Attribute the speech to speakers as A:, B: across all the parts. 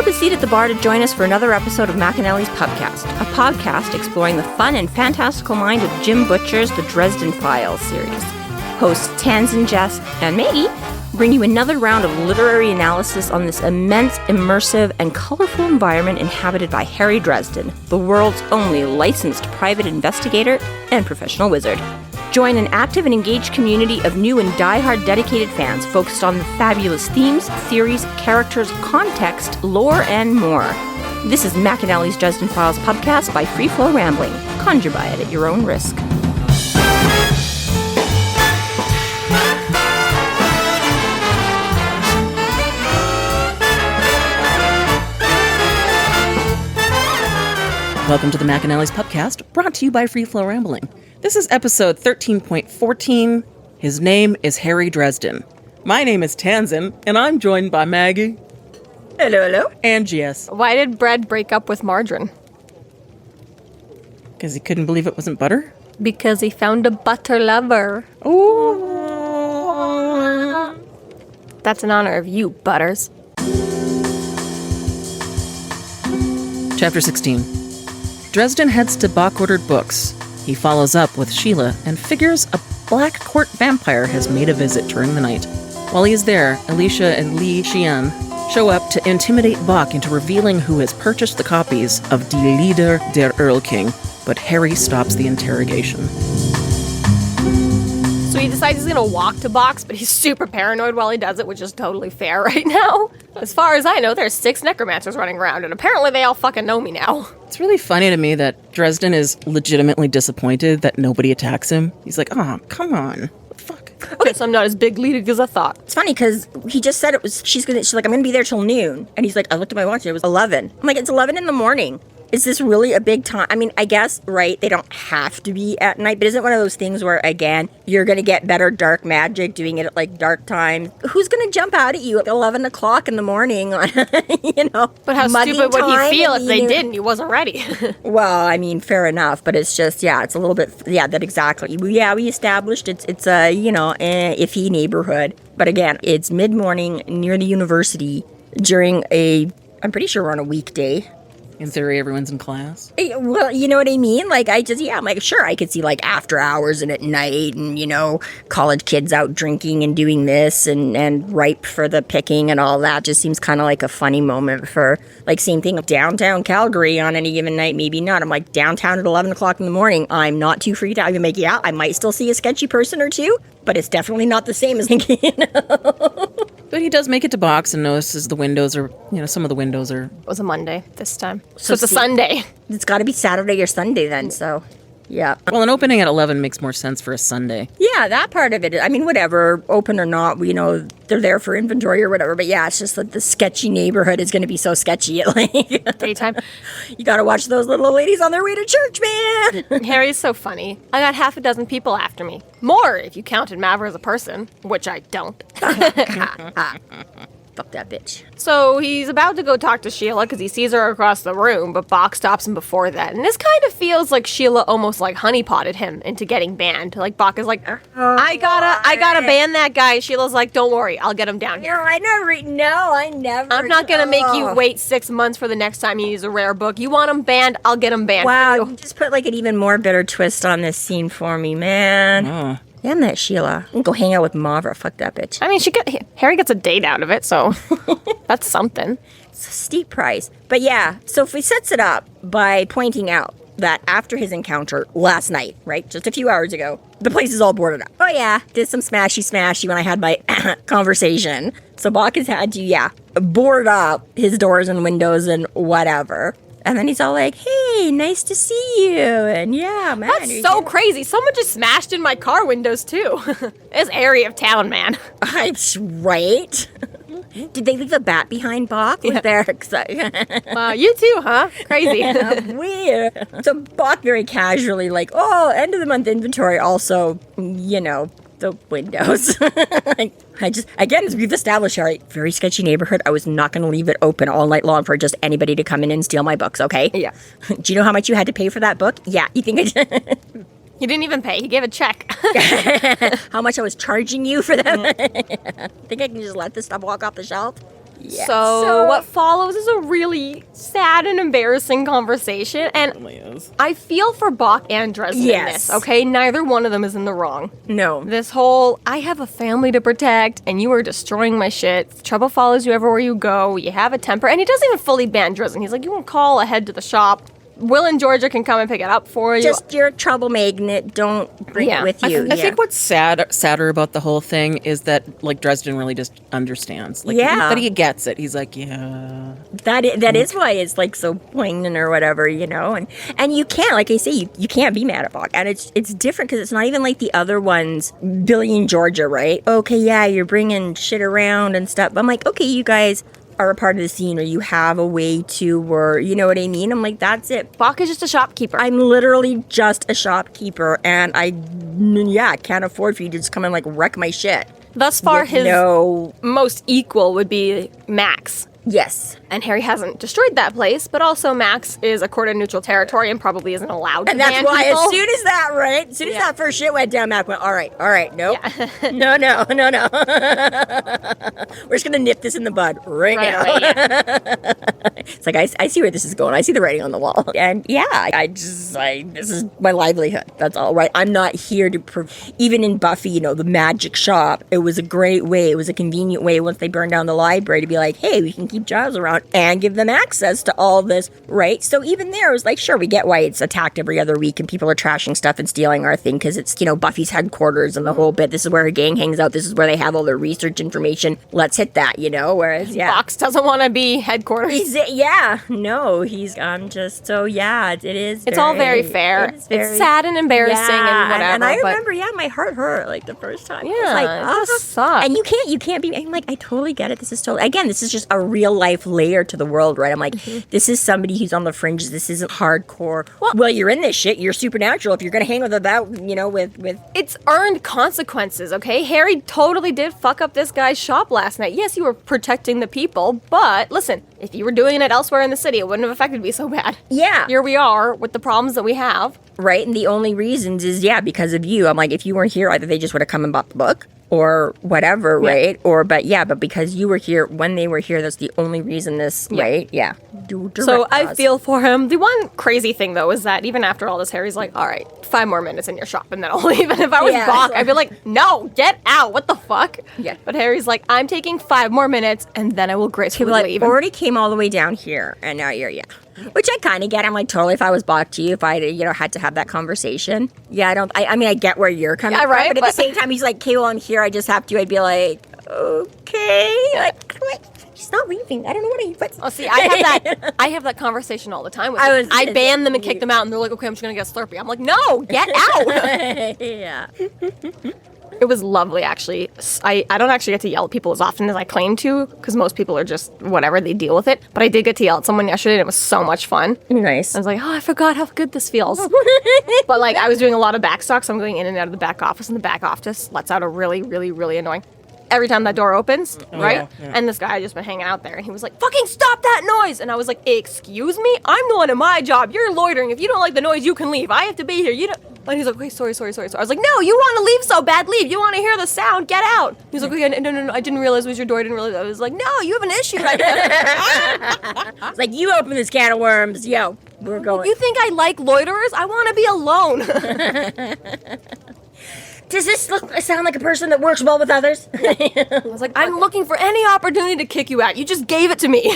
A: up a seat at the bar to join us for another episode of McAnally's Pubcast, a podcast exploring the fun and fantastical mind of Jim Butcher's The Dresden Files series. Hosts Tansenn, Jess, and Maggie bring you another round of literary analysis on this immense, immersive, and colorful environment inhabited by Harry Dresden, the world's only licensed private investigator and professional wizard. Join an active and engaged community of new and die-hard dedicated fans focused on the fabulous themes, theories, characters, context, lore, and more. This is McAnally's Dresden Files Pubcast by Free Flow Rambling. Conjure by it at your own risk.
B: Welcome to the McAnally's Pubcast, brought to you by Free Flow Rambling. This is episode 13.14. His name is Harry Dresden. My name is Tansenn, and I'm joined by Maggie.
A: Hello, hello.
B: And Jess.
C: Why did bread break up with margarine?
B: Because he couldn't believe it wasn't butter?
C: Because he found a butter lover.
B: Ooh.
C: That's in honor of you, Butters.
B: Chapter 16. Dresden heads to Bock Ordered Books. He follows up with Shiela and figures a black court vampire has made a visit during the night. While he is there, Alicia and Li Xian show up to intimidate Bock into revealing who has purchased the copies of Die Lied der Erlking, but Harry stops the interrogation.
C: So he decides he's gonna walk to Box, but he's super paranoid while he does it, which is totally fair right now. As far as I know, there's 6 necromancers running around, and apparently they all fucking know me now.
B: It's really funny to me that Dresden is legitimately disappointed that nobody attacks him. He's like, oh, come on. What the fuck?
C: Okay, so I'm not as big leaded as I thought.
A: It's funny because he just said it was, she's like, I'm going to be there till noon. And he's like, I looked at my watch, it was 11. I'm like, it's 11 in the morning. Is this really a big time? I mean, I guess, right, they don't have to be at night, but isn't it one of those things where, again, you're going to get better dark magic doing it at, like, dark time? Who's going to jump out at you at 11 o'clock in the morning on, you know,
C: But how stupid would he feel if they didn't? He wasn't ready.
A: Well, I mean, fair enough, but it's just, yeah, it's a little bit, yeah, that exactly. Yeah, we established it's a, you know, iffy neighborhood. But again, it's mid-morning near the university during I'm pretty sure we're on a weekday.
B: In theory, everyone's in class.
A: Well, you know what I mean? Like, I'm like, sure, I could see, like, after hours and at night and, you know, college kids out drinking and doing this and ripe for the picking and all that. Just seems kind of like a funny moment for, like, same thing of downtown Calgary on any given night, maybe not. I'm like, downtown at 11 o'clock in the morning, I'm not too freaked out. I'm like, yeah, I might still see a sketchy person or two, but it's definitely not the same as thinking, you know?
B: But he does make it to Box and notices the windows are, you know, some of the windows are...
C: It was a Monday this time. So it's a Sunday.
A: It's got to be Saturday or Sunday then, so... Yeah.
B: Well, an opening at 11 makes more sense for a Sunday.
A: Yeah, that part of it. I mean, whatever, open or not, you know, they're there for inventory or whatever. But yeah, it's just that the sketchy neighborhood is going to be so sketchy at like
C: Daytime.
A: You got to watch those little old ladies on their way to church, man.
C: Harry's so funny. I got half a dozen people after me. More if you counted Mavra as a person, which I don't.
A: Fuck that bitch.
C: So he's about to go talk to Shiela because he sees her across the room, but Bock stops him before that. And this kind of feels like Shiela almost like honeypotted him into getting banned. Like Bock is like, I gotta ban that guy. Sheila's like, don't worry, I'll get him down here.
A: I never.
C: I'm not gonna make you wait 6 months for the next time you use a rare book. You want him banned, I'll get him banned.
A: Wow, you just put like an even more bitter twist on this scene for me, man.
B: Oh.
A: Damn that Shiela. I'm gonna go hang out with Mavra. Fuck that bitch.
C: I mean, Harry gets a date out of it, so that's something.
A: It's a steep price. But yeah, so if he sets it up by pointing out that after his encounter last night, right, just a few hours ago, the place is all boarded up. Oh yeah, did some smashy when I had my conversation. So Bock has had to, board up his doors and windows and whatever. And then he's all like, hey, nice to see you. And yeah, man.
C: That's so crazy. Someone just smashed in my car windows, too. This area of town, man.
A: Right? Did they leave a bat behind Bock? Was there?
C: Wow, you too, huh? Crazy.
A: Weird. So Bock very casually like, oh, end of the month inventory. Also, you know, the windows. As we've established, all right, very sketchy neighborhood. I was not going to leave it open all night long for just anybody to come in and steal my books, okay?
C: Yeah.
A: Do you know how much you had to pay for that book? Yeah. You think I
C: He didn't even pay. He gave a check.
A: How much I was charging you for them? Think I can just let this stuff walk off the shelf? Yeah.
C: So what follows is a really sad and embarrassing conversation, and
B: Really is.
C: I feel for Bock and Dresden in this, okay? Neither one of them is in the wrong.
A: No.
C: This whole, I have a family to protect, and you are destroying my shit. Trouble follows you everywhere you go. You have a temper. And he doesn't even fully ban Dresden. He's like, you can call ahead to the shop. Will and Georgia can come and pick it up for you.
A: Just you're a trouble magnet. Don't bring it with you.
B: I think what's sadder about the whole thing is that, like, Dresden really just understands. Like, that he gets it. He's like, yeah.
A: That is why it's, like, so poignant or whatever, you know? And you can't, like I say, you can't be mad at Bock. And it's different because it's not even like the other ones, Billy and Georgia, right? Okay, yeah, you're bringing shit around and stuff. I'm like, okay, you guys are a part of the scene, or you have a way to, or you know what I mean? I'm like, that's it.
C: Bock is just a shopkeeper.
A: I'm literally just a shopkeeper, and I can't afford for you to just come and, like, wreck my shit.
C: Thus far, his most equal would be Max.
A: Yes.
C: And Harry hasn't destroyed that place, but also Max is a court of neutral territory and probably isn't allowed to
A: And that's
C: ban
A: why
C: people.
A: as soon as that, right? As soon as that first shit went down, Mac went, all right, nope. Yeah. No. We're just going to nip this in the bud right now.
C: Away, yeah.
A: It's like, I see where this is going. I see the writing on the wall. And yeah, this is my livelihood. That's all, right? I'm not here to, even in Buffy, you know, the magic shop, it was a great way. It was a convenient way once they burned down the library to be like, hey, we can keep Giles around and give them access to all this, right? So even there, it was like, sure, we get why it's attacked every other week and people are trashing stuff and stealing our thing because it's, you know, Buffy's headquarters and the whole bit. This is where her gang hangs out. This is where they have all their research information. Let's hit that, you know? Whereas,
C: Box doesn't want to be headquarters.
A: It is.
C: It's all very fair. It's sad and embarrassing and whatever.
A: And I remember, my heart hurt like the first time.
C: Yeah,
A: it was like,
C: it does suck.
A: And you can't be. I'm like, I totally get it. This is totally. Again, this is just a real life layer to the world, right? I'm like, this is somebody who's on the fringes. This isn't hardcore. Well, you're in this shit. You're supernatural. If you're gonna hang with about, you know, with.
C: It's earned consequences, okay? Harry totally did fuck up this guy's shop last night. Yes, you were protecting the people, but listen, if you were doing it elsewhere in the city, it wouldn't have affected me so bad.
A: Yeah.
C: Here we are with the problems that we have.
A: Right, and the only reasons is, because of you. I'm like, if you weren't here, either they just would have come and bought the book or whatever, right? But because you were here when they were here, that's the only reason this, right? Yeah.
C: So I feel for him. The one crazy thing, though, is that even after all this, Harry's like, all right, 5 more minutes in your shop, and then I'll leave. And if I was Bock, I'd be like, no, get out. What the fuck?
A: Yeah.
C: But Harry's like, I'm taking 5 more minutes, and then I will gracefully leave.
A: Already came all the way down here, and now you're, Which I kind of get. I'm like, totally, if I was Bock to you, if I, had to have that conversation. Yeah, I get where you're coming from.
C: Right,
A: but at the same time, he's like, okay, well, I'm here, I just have to. I'd be like, okay. Like, he's not leaving. I don't know what he puts.
C: Oh, see, I have that conversation all the time with them. I ban them and kick them out, and they're like, okay, I'm just going to get Slurpee. I'm like, no, get out.
A: Yeah.
C: It was lovely, actually. I don't actually get to yell at people as often as I claim to, because most people are just whatever, they deal with it. But I did get to yell at someone yesterday, and it was so much fun.
A: Nice.
C: I was like, oh, I forgot how good this feels. But, like, I was doing a lot of backstock, so I'm going in and out of the back office, and the back office lets out a really, really, really annoying... Every time that door opens, right? Yeah. And this guy had just been hanging out there, and he was like, fucking stop that noise! And I was like, excuse me? I'm the one in my job. You're loitering. If you don't like the noise, you can leave. I have to be here. You don't... And he's like, okay, sorry. I was like, no, you want to leave so bad, leave. You want to hear the sound, get out. He's like, okay, no, I didn't realize it was your door. I didn't realize. I was like, no, you have an issue right now.
A: It's like, you open this can of worms. Yo, we're going.
C: You think I like loiterers? I want to be alone.
A: Does this sound like a person that works well with others?
C: I was like, I'm looking for any opportunity to kick you out. You just gave it to me.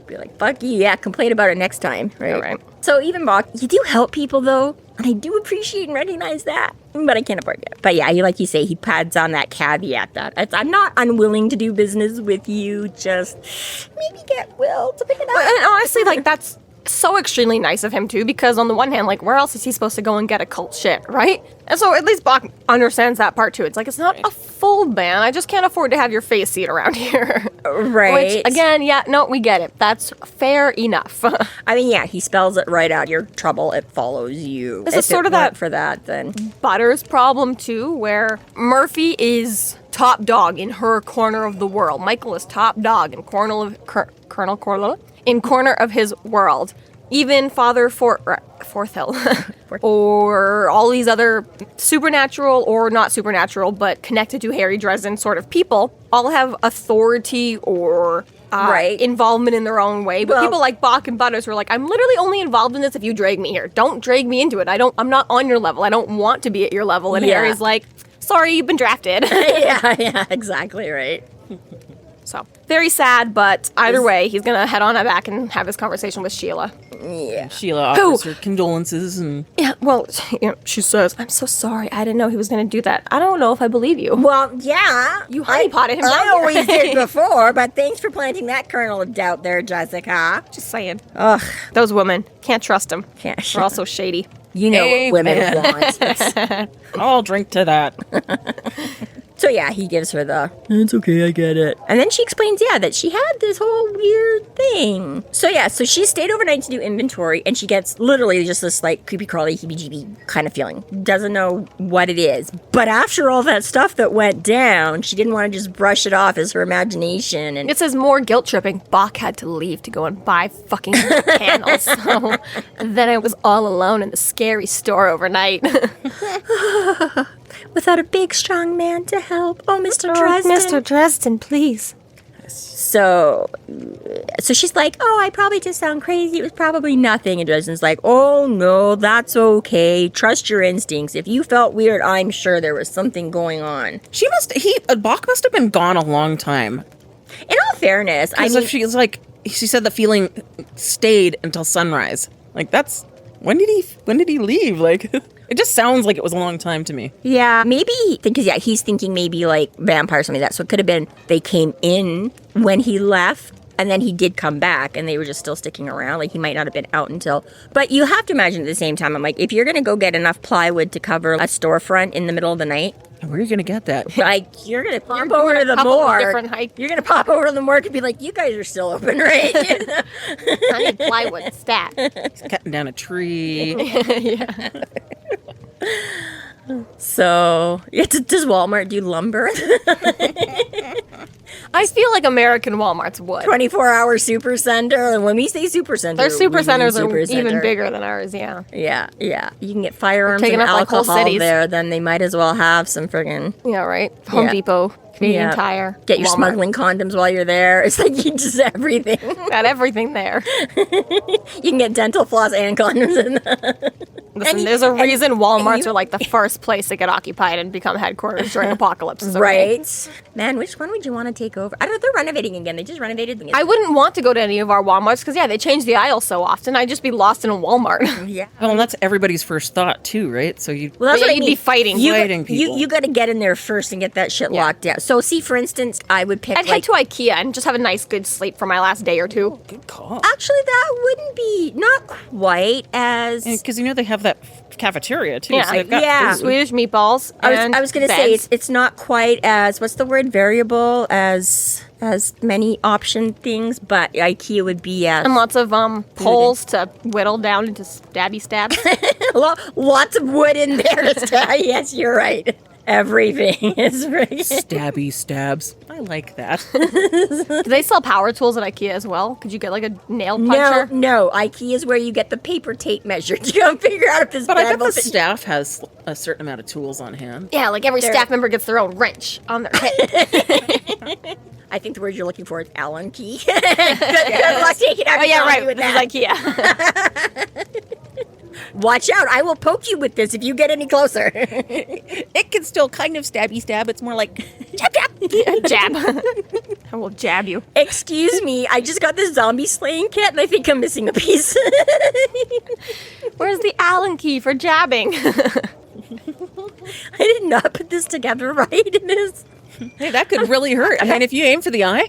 A: Be like, fuck you, complain about it next time, right?
C: All right.
A: So even Bock, you do help people though, and I do appreciate and recognize that, but I can't afford it. But yeah, like you say, he pads on that caveat that I'm not unwilling to do business with you, just maybe get Will to pick it up.
C: And honestly, like, that's so extremely nice of him too, because on the one hand, like, where else is he supposed to go and get a cult shit, right? And so at least Bock understands that part too. It's like, it's not a full ban. I just can't afford to have your face seat around here.
A: Right.
C: Which, again, we get it. That's fair enough.
A: I mean, he spells it right out. Your trouble, it follows you.
C: This is sort of that
A: for that, then.
C: Butters problem too, where Murphy is top dog in her corner of the world. Michael is top dog in Colonel Corlola in corner of his world. Even Father Forthill or all these other supernatural or not supernatural but connected to Harry Dresden sort of people all have authority or involvement in their own way. But people like Bock and Butters were like, I'm literally only involved in this if you drag me here. Don't drag me into it. I'm not on your level. I don't want to be at your level. And Harry's like, sorry, you've been drafted.
A: yeah, exactly right.
C: So, very sad, but either way, he's going to head on back and have his conversation with Shiela.
A: Yeah.
B: Shiela offers her condolences and...
C: Yeah, well, she says, I'm so sorry. I didn't know he was going to do that. I don't know if I believe you.
A: Well, yeah.
C: You honeypotted him.
A: I always did before, but thanks for planting that kernel of doubt there, Jessica.
C: Just saying.
A: Ugh.
C: Those women. Can't trust them.
A: Can't.
C: They're also shady.
A: You know what women want.
B: I'll drink to that.
A: So yeah, he gives her the, it's okay, I get it. And then she explains, that she had this whole weird thing. So yeah, so she stayed overnight to do inventory, and she gets literally just this like creepy crawly heebie-jeebie kind of feeling. Doesn't know what it is. But after all that stuff that went down, she didn't want to just brush it off as her imagination. And
C: it says more guilt tripping. Bock had to leave to go and buy fucking candles. So then I was all alone in the scary store overnight.
A: Without a big, strong man to help. Oh, Mr. Dresden.
C: Mr. Dresden, please.
A: So she's like, I probably just sound crazy. It was probably nothing. And Dresden's like, oh, no, that's okay. Trust your instincts. If you felt weird, I'm sure there was something going on.
B: Bock must have been gone a long time.
A: In all fairness, I mean...
B: she said the feeling stayed until sunrise. Like, that's... When did he leave? Like... It just sounds like it was a long time to me.
A: Yeah, maybe, because he's thinking maybe like vampire or something like that. So it could have been they came in when he left, and then he did come back, and they were just still sticking around. Like, he might not have been out until... But you have to imagine at the same time, I'm like, if you're going to go get enough plywood to cover a storefront in the middle of the night...
B: Where are you going to get that?
A: Like, you're going to pop over to the morgue.
C: You're
A: going to pop over to the morgue and be like, you guys are still open, right?
C: I need plywood stat.
B: He's cutting down a tree.
C: Yeah.
A: So, does Walmart do lumber?
C: I feel like American Walmarts would.
A: 24-hour super center. And when we say super center,
C: their super centers are even bigger than ours, yeah.
A: Yeah. You can get firearms and alcohol there, then they might as well have some friggin'...
C: Yeah, right. Home Depot, Canadian Tire,
A: get your smuggling condoms while you're there. It's like you just everything.
C: Got everything there.
A: You can get dental floss and condoms.
C: Listen, there's a reason Walmarts are like the first place to get occupied and become headquarters during apocalypses. Okay?
A: Right. Man, which one would you want to take over? I don't know, they're renovating again. They just renovated them.
C: I wouldn't want to go to any of our Walmarts because, they change the aisle so often. I'd just be lost in a Walmart.
A: Yeah.
B: Well, that's everybody's first thought, too, right? So
A: that's what I mean.
C: Be fighting
B: people.
A: You got to get in there first and get that shit locked down. So, see, for instance, I would pick...
C: I'd head to IKEA and just have a nice, good sleep for my last day or two.
B: Oh, good call.
A: Actually, that wouldn't be... Not quite as...
B: Because, they have that cafeteria, too.
C: Yeah,
B: so they've got
C: Swedish meatballs.
A: I was going to say, it's not quite as... What's the word? Variable as many option things, but IKEA would be as...
C: And lots of poles to whittle down into stabby stabs.
A: Lots of wood in there. Yes, you're right. Everything is right.
B: Stabby stabs. I like that.
C: Do they sell power tools at IKEA as well? Could you get like a nail puncher?
A: No. IKEA is where you get the paper tape measure to go figure out if this...
B: But I bet the staff has a certain amount of tools on hand.
C: Yeah, like every staff member gets their own wrench on their head.
A: I think the word you're looking for is Allen key. Good luck taking out
C: right.
A: with
C: This
A: that.
C: is IKEA.
A: Watch out, I will poke you with this if you get any closer.
B: It can still kind of stabby stab. It's more like
C: jab. I will jab you.
A: Excuse me, I just got this zombie slaying kit and I think I'm missing a piece.
C: Where's the Allen key for jabbing?
A: I did not put this together right. It is.
B: Hey, that could really hurt. I mean, if you aim for the eye.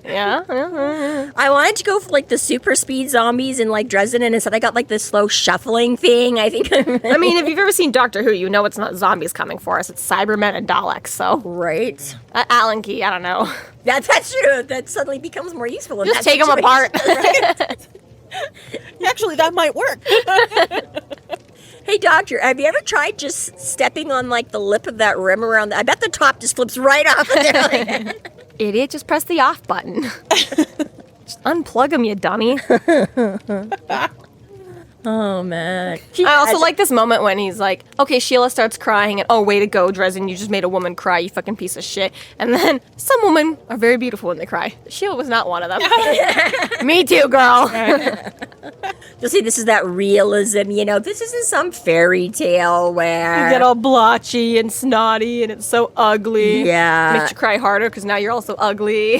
C: Yeah.
A: I wanted to go for like the super speed zombies in like Dresden, and instead I got like this slow shuffling thing. I think.
C: I mean, if you've ever seen Doctor Who, you know it's not zombies coming for us. It's Cybermen and Daleks. So
A: right.
C: Allen key. I don't know.
A: That's true. That suddenly becomes more useful.
C: Just take them apart.
A: Right?
B: Actually, that might work.
A: Hey, doctor, have you ever tried just stepping on, like, the lip of that rim around I bet the top just flips right off of there.
C: Idiot, just press the off button. Just unplug them, you dummy.
A: Oh, man.
C: I also like this moment when he's like, okay, Shiela starts crying, and oh, way to go, Dresden, you just made a woman cry, you fucking piece of shit. And then some women are very beautiful when they cry. Shiela was not one of them. Me too, girl.
A: You'll see, this is that realism, this isn't some fairy tale where...
C: You get all blotchy and snotty, and it's so ugly.
A: Yeah.
C: Makes you cry harder, because now you're also ugly.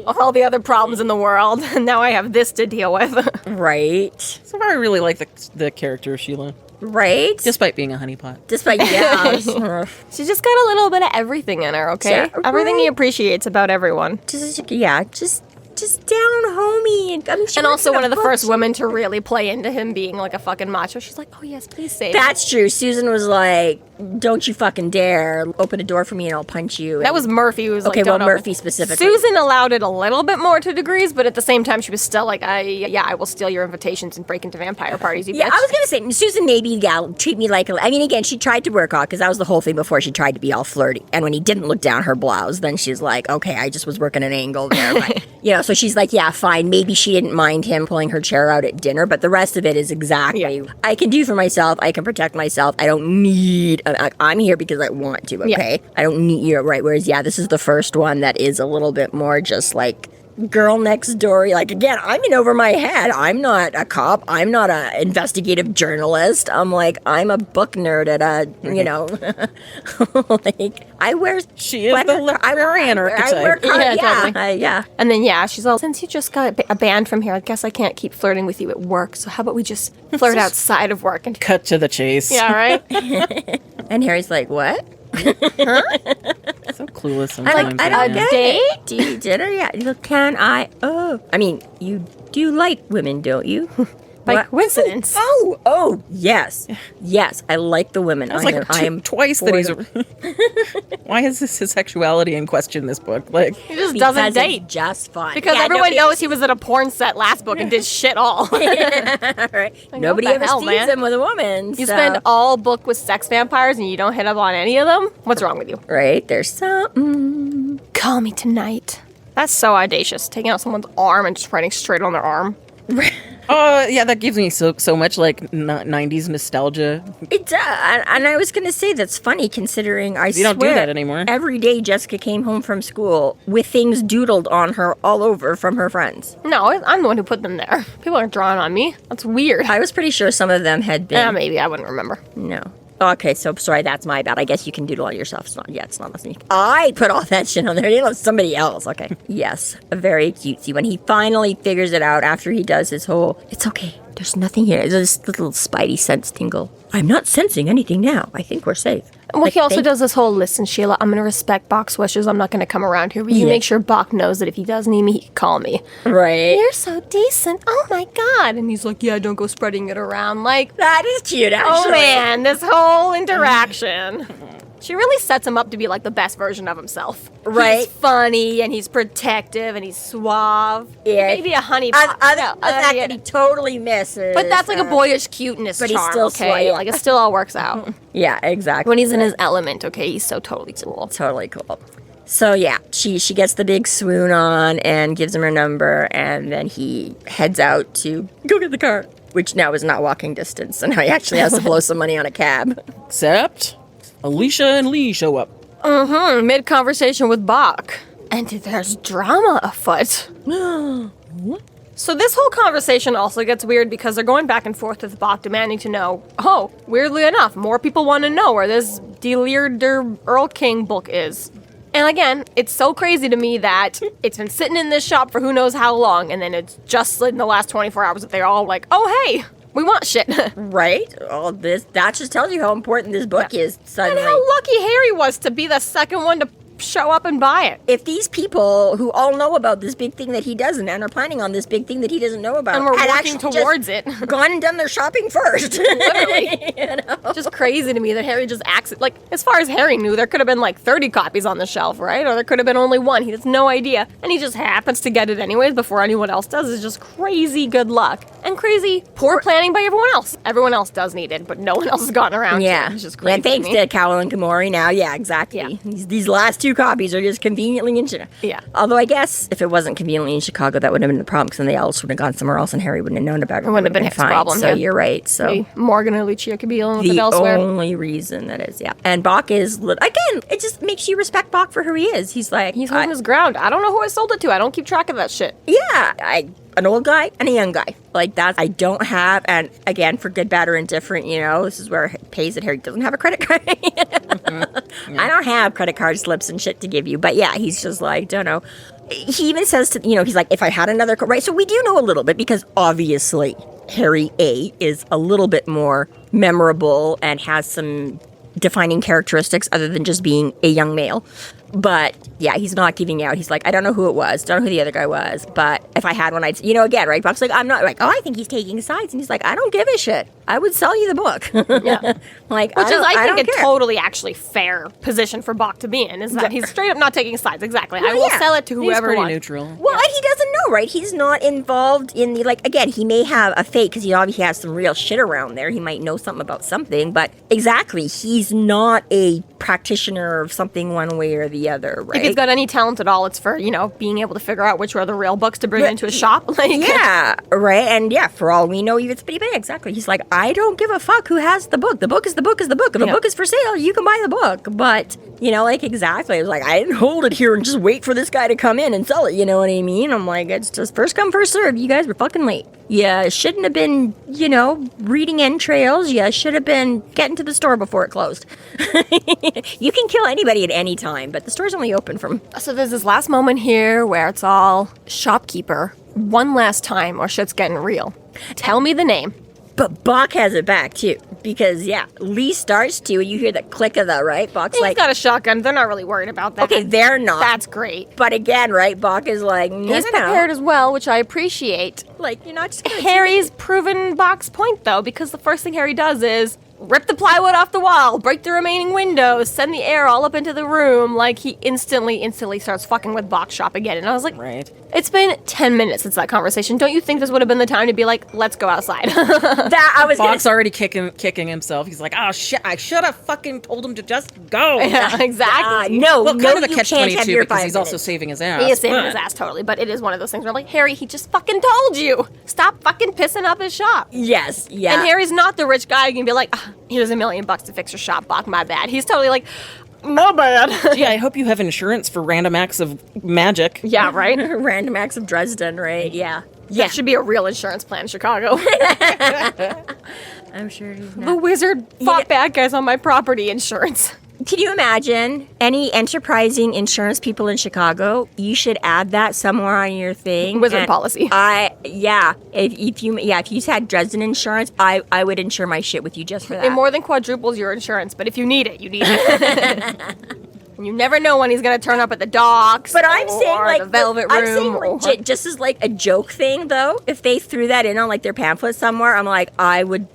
C: Of all the other problems in the world, and now I have this to deal with.
A: Right.
B: So far, I really like the character of Shiela,
A: Right?
B: despite being a honeypot.
A: Despite,
C: She's just got a little bit of everything in her, okay?
A: Sure.
C: Everything he appreciates about everyone.
A: just down homey.
C: And also one of the first women to really play into him being like a fucking macho. She's like, oh yes, please save me.
A: That's true. Susan was like, don't you fucking dare open a door for me and I'll punch you.
C: That was Murphy who was like,
A: okay, well,
C: don't
A: Murphy specifically.
C: Susan allowed it a little bit more to degrees, but at the same time, she was still like, I will steal your invitations and break into vampire parties, you
A: Yeah,
C: bitch.
A: I was going to say, Susan maybe, treat me like, again, she tried to work on, because that was the whole thing before she tried to be all flirty. And when he didn't look down her blouse, then she's like, okay, I just was working an angle there. But, so she's like, yeah, fine. Maybe she didn't mind him pulling her chair out at dinner, but the rest of it is exactly, I can do for myself. I can protect myself. I don't need, I'm here because I want to, okay? Yeah. I don't need you, right? Whereas, this is the first one that is a little bit more just like, girl next door. Like, again, I'm in over my head. I'm not a cop. I'm not an investigative journalist. I'm a book nerd at a, like, I wear...
B: She is the librarian archetype.
A: I work hard,
C: totally. And then, she's all, since you just got a band from here, I guess I can't keep flirting with you at work, so how about we just flirt outside of work? And
B: cut to the chase.
C: Yeah, right?
A: And Harry's like, what?
B: So clueless sometimes.
A: I don't get it. Do you dinner? Yeah. Can I? Oh. I mean, you do like women, don't you?
C: By coincidence.
A: Oh, yes. Yes, I like the women.
B: I am twice that he's... Why is this his sexuality in question, this book? Like,
C: he just doesn't date.
A: It's just fun.
C: Because everyone knows he was at a porn set last book and did shit all.
A: Right.
C: Like,
A: nobody ever sees him with a woman.
C: You spend all book with sex vampires and you don't hit up on any of them? What's wrong with you?
A: Right. There's something.
C: Call me tonight. That's so audacious. Taking out someone's arm and just writing straight on their arm.
B: That gives me so much, like, 90s nostalgia.
A: It does. And I was going to say that's funny, considering
B: You don't do that anymore.
A: Every day Jessica came home from school with things doodled on her all over from her friends.
C: No, I'm the one who put them there. People aren't drawing on me. That's weird.
A: I was pretty sure some of them had been...
C: maybe. I wouldn't remember.
A: No. Okay, so sorry, that's my bad. I guess you can doodle on yourself. It's not listening. I put all that shit on there. It was somebody else. Okay. Yes, very cutesy. When he finally figures it out after he does his whole, it's okay, there's nothing here. There's this little spidey sense tingle. I'm not sensing anything now. I think we're safe.
C: Well, he also does this whole, listen, Shiela, I'm going to respect Bock's wishes. I'm not going to come around here. But you make sure Bock knows that if he does need me, he can call me.
A: Right.
C: You're so decent. Oh, my God. And he's like, yeah, don't go spreading it around. Like,
A: that is cute, actually.
C: Oh, man, this whole interaction. She really sets him up to be like the best version of himself.
A: Right.
C: He's funny and he's protective and he's suave.
A: Yeah.
C: Maybe a honey
A: Other than the fact that he totally misses.
C: But that's like a boyish cuteness
A: but
C: charm,
A: he's still
C: okay?
A: slight.
C: Like it still all works out.
A: Yeah, exactly.
C: When he's in his element, okay, he's so totally cool.
A: Totally cool. So yeah, she gets the big swoon on and gives him her number, and then he heads out to go get the car, which now is not walking distance, so now he actually has to blow some money on a cab.
B: Except Alicia and Li show up.
C: Mid-conversation with Bock. And there's drama afoot. So this whole conversation also gets weird because they're going back and forth with Bock demanding to know, weirdly enough, more people want to know where this Die Lied der Erlking book is. And again, it's so crazy to me that it's been sitting in this shop for who knows how long, and then it's just in the last 24 hours that they're all like, oh, hey, we want shit.
A: Right? All this, that just tells you how important this book is suddenly.
C: And how lucky Harry was to be the second one to show up and buy it.
A: If these people who all know about this big thing that he doesn't and are planning on this big thing that he doesn't know about
C: and we're
A: had
C: working towards it,
A: gone and done their shopping first.
C: Literally. Just crazy to me that Harry just acts like, as far as Harry knew, there could have been like 30 copies on the shelf, right? Or there could have been only one. He has no idea. And he just happens to get it anyways before anyone else does. It's just crazy good luck. And crazy poor planning by everyone else. Everyone else does need it, but no one else has gotten around to it. It's just crazy.
A: And thanks to Cowell and Kamori now. Yeah, exactly.
C: Yeah.
A: These last two 2 copies are just conveniently in Chicago.
C: Yeah.
A: Although I guess if it wasn't conveniently in Chicago, that wouldn't have been the problem, because then they all would have gone somewhere else and Harry wouldn't have known about it.
C: It wouldn't have been his
A: fine.
C: problem.
A: So
C: yeah.
A: you're right. So
C: Maybe Morgan or Alicia could be dealing with it
A: the
C: elsewhere.
A: only reason that is, yeah. And Bock is, again, it just makes you respect Bock for who he is. He's like,
C: He's holding his ground. I don't know who I sold it to. I don't keep track of that shit.
A: yeah, an old guy and a young guy. Like, that I don't have, and again, for good, bad, or indifferent, this is where it pays that Harry doesn't have a credit card. I don't have credit card slips and shit to give you, but yeah, he's just like, don't know. He even says to, he's like, if I had another, right? So we do know a little bit, because obviously Harry A is a little bit more memorable and has some defining characteristics other than just being a young male. But yeah, he's not giving out. He's like, I don't know who it was. Don't know who the other guy was. But if I had one, I'd, again, right? Bob's like, I'm not like, I think he's taking sides. And he's like, I don't give a shit. I would sell you the book.
C: Yeah.
A: Like,
C: Which is, I think, a
A: care.
C: totally actually fair position for Bock to be in, is that he's straight up not taking sides. Exactly. I will
A: yeah.
C: sell it to
B: He's
C: whoever
B: pretty
C: wants.
B: neutral.
A: Well, and he doesn't know, right? He's not involved in the, again, he may have a fake because he obviously has some real shit around there. He might know something about something, but exactly, he's not a practitioner of something one way or the other, right?
C: If he's got any talent at all, it's for, being able to figure out which are the real books to bring into a shop. Like,
A: yeah, right? And yeah, for all we know, it's pretty big. Exactly. He's like, I don't give a fuck who has the book. The book is the book is the book. If a book is for sale, you can buy the book. But, exactly. It was like, I didn't hold it here and just wait for this guy to come in and sell it. You know what I mean? I'm like, it's just first come, first served. You guys were fucking late. You shouldn't have been, reading entrails. You should have been getting to the store before it closed. You can kill anybody at any time, but the store's only open from...
C: So there's this last moment here where it's all shopkeeper. One last time or shit's getting real. Tell me the name.
A: But Bock has it back, too. Because, yeah, Lee starts to, and you hear the click of the, right? Bock's
C: He's got a shotgun. They're not really worried about that.
A: okay, they're not.
C: That's great.
A: But again, right, Bock is like, no,
C: He's prepared as well, which I appreciate.
A: Like, you're not just gonna
C: Harry's proven Bock's point, though, because the first thing Harry does is rip the plywood off the wall, break the remaining windows, send the air all up into the room. Like, he instantly starts fucking with Bock's shop again. And I was like,
B: Right.
C: It's been 10 minutes since that conversation. Don't you think this would have been the time to be like, let's go outside?
A: that I was
B: Bock's already kicking himself. He's like, oh shit, I should have fucking told him to just go.
C: Yeah, exactly.
A: no,
B: Well,
A: no,
B: kind of a
A: you can't have
B: catch-22
A: your
B: because
A: 5
B: he's also
A: minutes.
B: saving his ass.
C: He is saving
B: but-
C: his ass, totally. But it is one of those things where I'm like, Harry, he just fucking told you. Stop fucking pissing up his shop.
A: Yes, yeah.
C: And Harry's not the rich guy who can be like, here's $1 million to fix your shop, Bock, my bad. He's totally like, my bad.
B: Yeah, I hope you have insurance for random acts of magic.
C: Yeah, right?
A: Random acts of Dresden, right? Yeah.
C: Yeah, should be a real insurance plan in Chicago.
A: I'm sure he's
C: The
A: not.
C: wizard fought bad guys on my property insurance.
A: Can you imagine any enterprising insurance people in Chicago? You should add that somewhere on your thing.
C: Wizard
A: And
C: policy.
A: If you had Dresden insurance, I would insure my shit with you just for that.
C: It more than quadruples your insurance, but if you need it, you need it. And you never know when he's going to turn up at the docks.
A: But I'm
C: or
A: saying, like,
C: the Velvet
A: I'm
C: Room.
A: saying,
C: or-
A: legit, just as like a joke thing, though. If they threw that in on like their pamphlet somewhere, I'm like, I would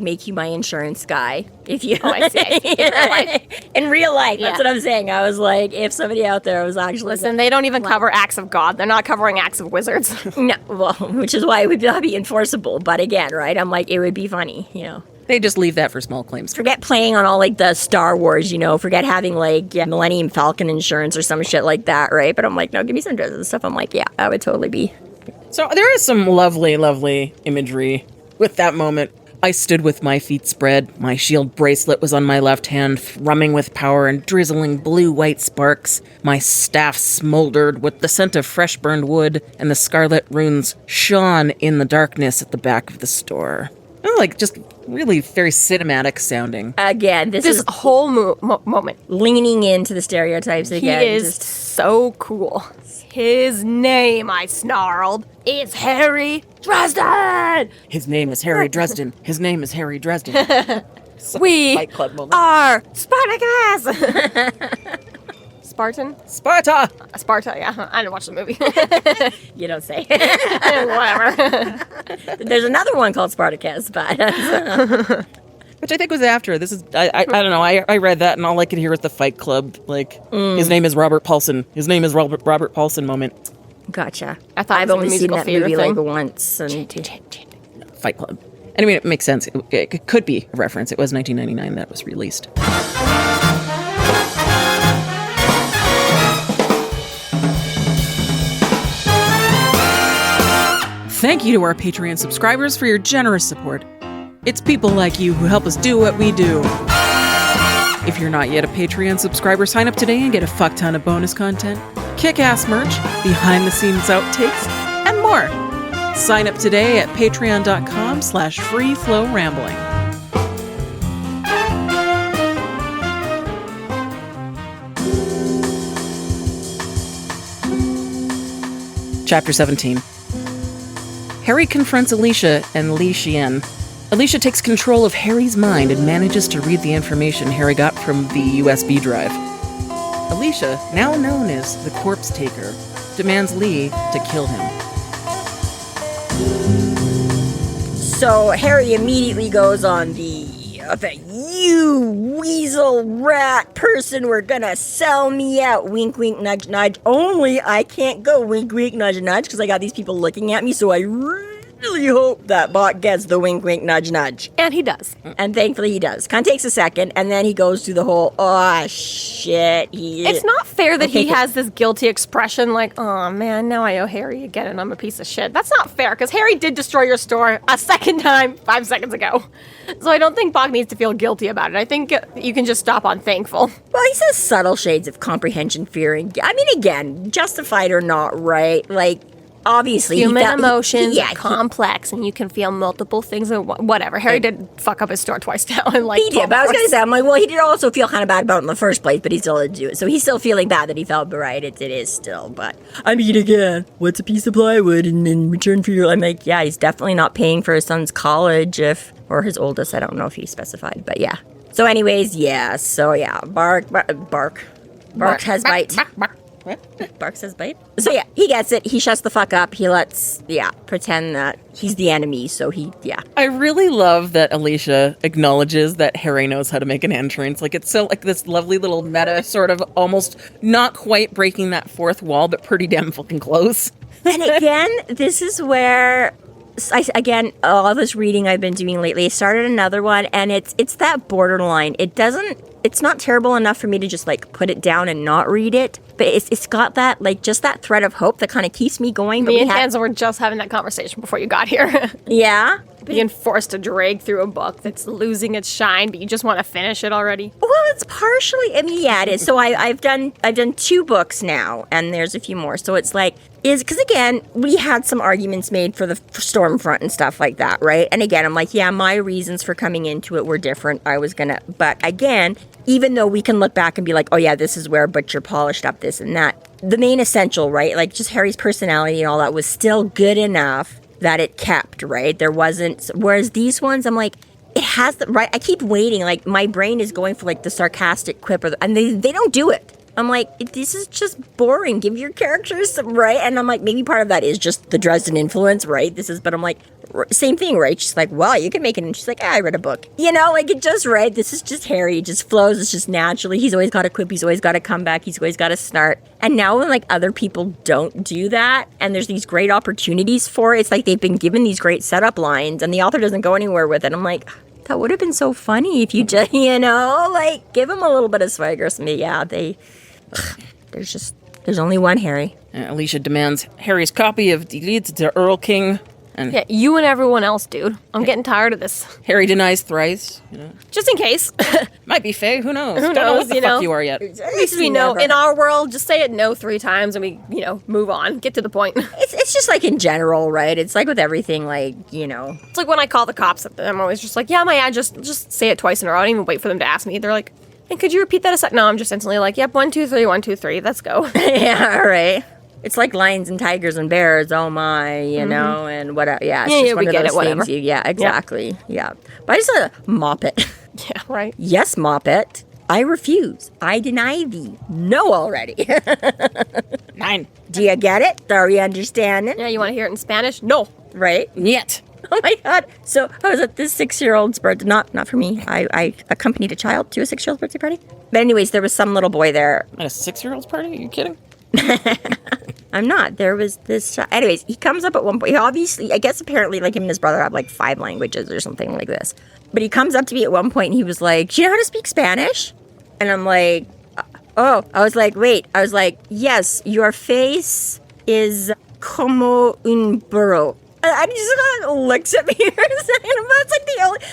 A: make you my insurance guy. If you,
C: Oh, I see. In real life.
A: In real life, that's
C: Yeah.
A: what I'm saying. I was like, if somebody out there was actually
C: Listen, they don't even cover acts of God. They're not covering acts of wizards.
A: no, well, which is why it would not be enforceable. But again, right? I'm like, it would be funny,
B: They just leave that for small claims.
A: Forget playing on all like the Star Wars, forget having like Millennium Falcon insurance or some shit like that, right? But I'm like, no, give me some Dresden stuff. I'm like, yeah, that would totally be.
B: So there is some lovely, lovely imagery with that moment. I stood with my feet spread. My shield bracelet was on my left hand, thrumming with power and drizzling blue-white sparks. My staff smoldered with the scent of fresh burned wood, and the scarlet runes shone in the darkness at the back of the store. Like, just really very cinematic sounding.
A: Again, this
C: This
A: is
C: whole moment.
A: leaning into the stereotypes again.
C: He is
A: just-
C: so cool. His name, I snarled, is Harry Dresden.
B: His name is Harry Dresden. His name is Harry Dresden.
C: We
B: Fight Club moment.
C: are Spartacus. Spartan?
B: Sparta!
C: Sparta, yeah. I didn't watch the movie.
A: You don't say.
C: Whatever.
A: There's another one called Spartacus, but
B: Which I think was after. This is, I don't know, I read that and all I could hear was the Fight Club, like, his name is Robert Paulson. His name is Robert Paulson moment.
A: gotcha.
C: I thought it
A: I've
C: was a
A: only seen
C: musical
A: that
C: theater
A: movie
C: thing.
A: like once. And
B: Fight Club. And I mean, it makes sense. It could be a reference. It was 1999 that was released. thank you to our Patreon subscribers for your generous support. It's people like you who help us do what we do. If you're not yet a Patreon subscriber, sign up today and get a fuck ton of bonus content, kick-ass merch, behind-the-scenes outtakes, and more. Sign up today at patreon.com/freeflowrambling. Chapter 17. Harry confronts Alicia and Li Xian. Alicia takes control of Harry's mind and manages to read the information Harry got from the USB drive. Alicia, now known as the Corpsetaker, demands Li to kill him.
A: So Harry immediately goes on the you weasel rat person were gonna sell me out, wink wink nudge nudge, only I can't go wink wink nudge nudge because I got these people looking at me, so I really hope that Bock gets the wink wink nudge nudge.
C: And he does.
A: And thankfully he does. Kind of takes a second, and then he goes through the whole, oh shit.
C: It's not fair that he has this guilty expression like, oh man, now I owe Harry again and I'm a piece of shit. That's not fair, because Harry did destroy your store a second time 5 seconds ago. So I don't think Bock needs to feel guilty about it. I think you can just stop on thankful.
A: Well, he says subtle shades of comprehension, fear, and... I mean, again, justified or not, right? Like, obviously...
C: Human emotions are complex, and you can feel multiple things, or whatever. Harry did fuck up his store twice now in like
A: he did, but I was going to say, I'm like, well, he did also feel kind of bad about it in the first place, but he still did do it. So he's still feeling bad that he felt, but right, it is still, but... I mean, again, what's a piece of plywood in return for your... I'm like, yeah, he's definitely not paying for his son's college or his oldest, I don't know if he specified, but yeah. So anyways, yeah, Bark has bite. Bark says bite. So yeah, he gets it. He shuts the fuck up. He lets, pretend that he's the enemy. So
B: I really love that Alicia acknowledges that Harry knows how to make an entrance. Like, it's so, like, this lovely little meta sort of almost not quite breaking that fourth wall, but pretty damn fucking close.
A: And again, this is where... all this reading I've been doing lately, I started another one, and it's that borderline. It's not terrible enough for me to just, like, put it down and not read it, but it's got that, like, just that thread of hope that kind of keeps me going.
C: Me and Tansenn were just having that conversation before you got here.
A: Yeah?
C: Being forced to drag through a book that's losing its shine, but you just want to finish it already.
A: Well, it's partially, I mean, yeah, it is. So I've done 2 books now, and there's a few more. So it's like, because again, we had some arguments made for the Stormfront and stuff like that, right? And again, I'm like, yeah, my reasons for coming into it were different. But again, even though we can look back and be like, oh yeah, this is where Butcher polished up this and that, the main essential, right? Like, just Harry's personality and all that was still good enough that it kept, right? There wasn't, whereas these ones, I'm like, it has the, right? I keep waiting, like, my brain is going for, like, the sarcastic quip, and they don't do it. I'm like, this is just boring. Give your characters some, right? And I'm like, maybe part of that is just the Dresden influence, right? But I'm like, same thing, right? She's like, well, you can make it. And she's like, I read a book. You know, like, it just, right? This is just Harry. It just flows. It's just naturally. He's always got a quip. He's always got a comeback. He's always got a snart. And now when, like, other people don't do that, and there's these great opportunities for it, it's like they've been given these great setup lines, and the author doesn't go anywhere with it. I'm like, that would have been so funny if you just, like, give him a little bit of swagger. So yeah, there's only one Harry.
B: Alicia demands Harry's copy of Die Lied der Erlking. And
C: yeah, you and everyone else, dude. I'm getting tired of this.
B: Harry denies thrice.
C: Just in case.
B: Might be Faye. Who knows?
C: Who
B: Don't know what
C: knows,
B: the fuck you are yet.
C: At least we know. In our world, just say it no 3 times and we, move on. Get to the point.
A: It's just like in general, right? It's like with everything, like,
C: It's like when I call the cops, I'm always just like, yeah, my address, just say it twice in a row. I don't even wait for them to ask me. They're like, and could you repeat that a sec? No, I'm just instantly like, yep, 1, 2, 3, 1, 2, 3. Let's go.
A: Yeah, all right. It's like lions and tigers and bears, oh my, and whatever. Yeah, it's just one of those things. Yeah, exactly. Yep. Yeah. But I just mop it.
C: Yeah, right.
A: Yes, mop it. I refuse. I deny thee. No already.
B: 9.
A: Do you get it? Are you understanding?
C: Yeah, you want to hear it in Spanish? No.
A: Right?
B: Yet.
A: Oh my God. So I was at this 6-year-old's birthday, not for me. I accompanied a child to a 6-year-old's birthday party. But anyways, there was some little boy there.
B: At a 6-year-old's party? Are you kidding?
A: I'm not. There was this... anyways, he comes up at one point. He obviously, I guess apparently, like, him and his brother have, like, 5 languages or something like this. But he comes up to me at one point and he was like, do you know how to speak Spanish? And I'm like, oh. I was like, wait. I was like, yes, your face is como un burro. And he just kind of looks at me for a second.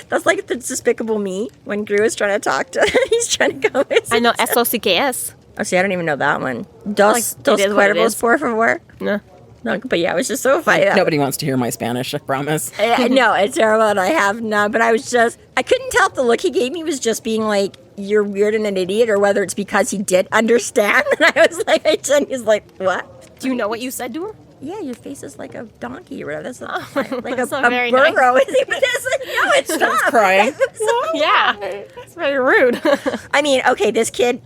A: That's like the Despicable Me when Gru is trying to talk to he's trying to go with
C: I know SOCKS.
A: Oh, see, I don't even know that one. Dos
C: it is what it
A: cuervos,
C: is.
A: por favor.
C: No.
A: No, but yeah, it was just so funny.
B: Nobody wants to hear my Spanish, I promise.
A: No, it's terrible, and I have none. But I couldn't tell if the look he gave me was just being like, you're weird and an idiot, or whether it's because he did understand. And I was like, he's like, what?
C: Do you know what you said to him?
A: Yeah, your face is like a donkey or whatever. That's like
C: that's
A: a
C: not very
A: burro.
C: nice.
A: But it's like, no, it's not.
B: Crying.
C: Yeah. It's very rude.
A: I mean, okay, this kid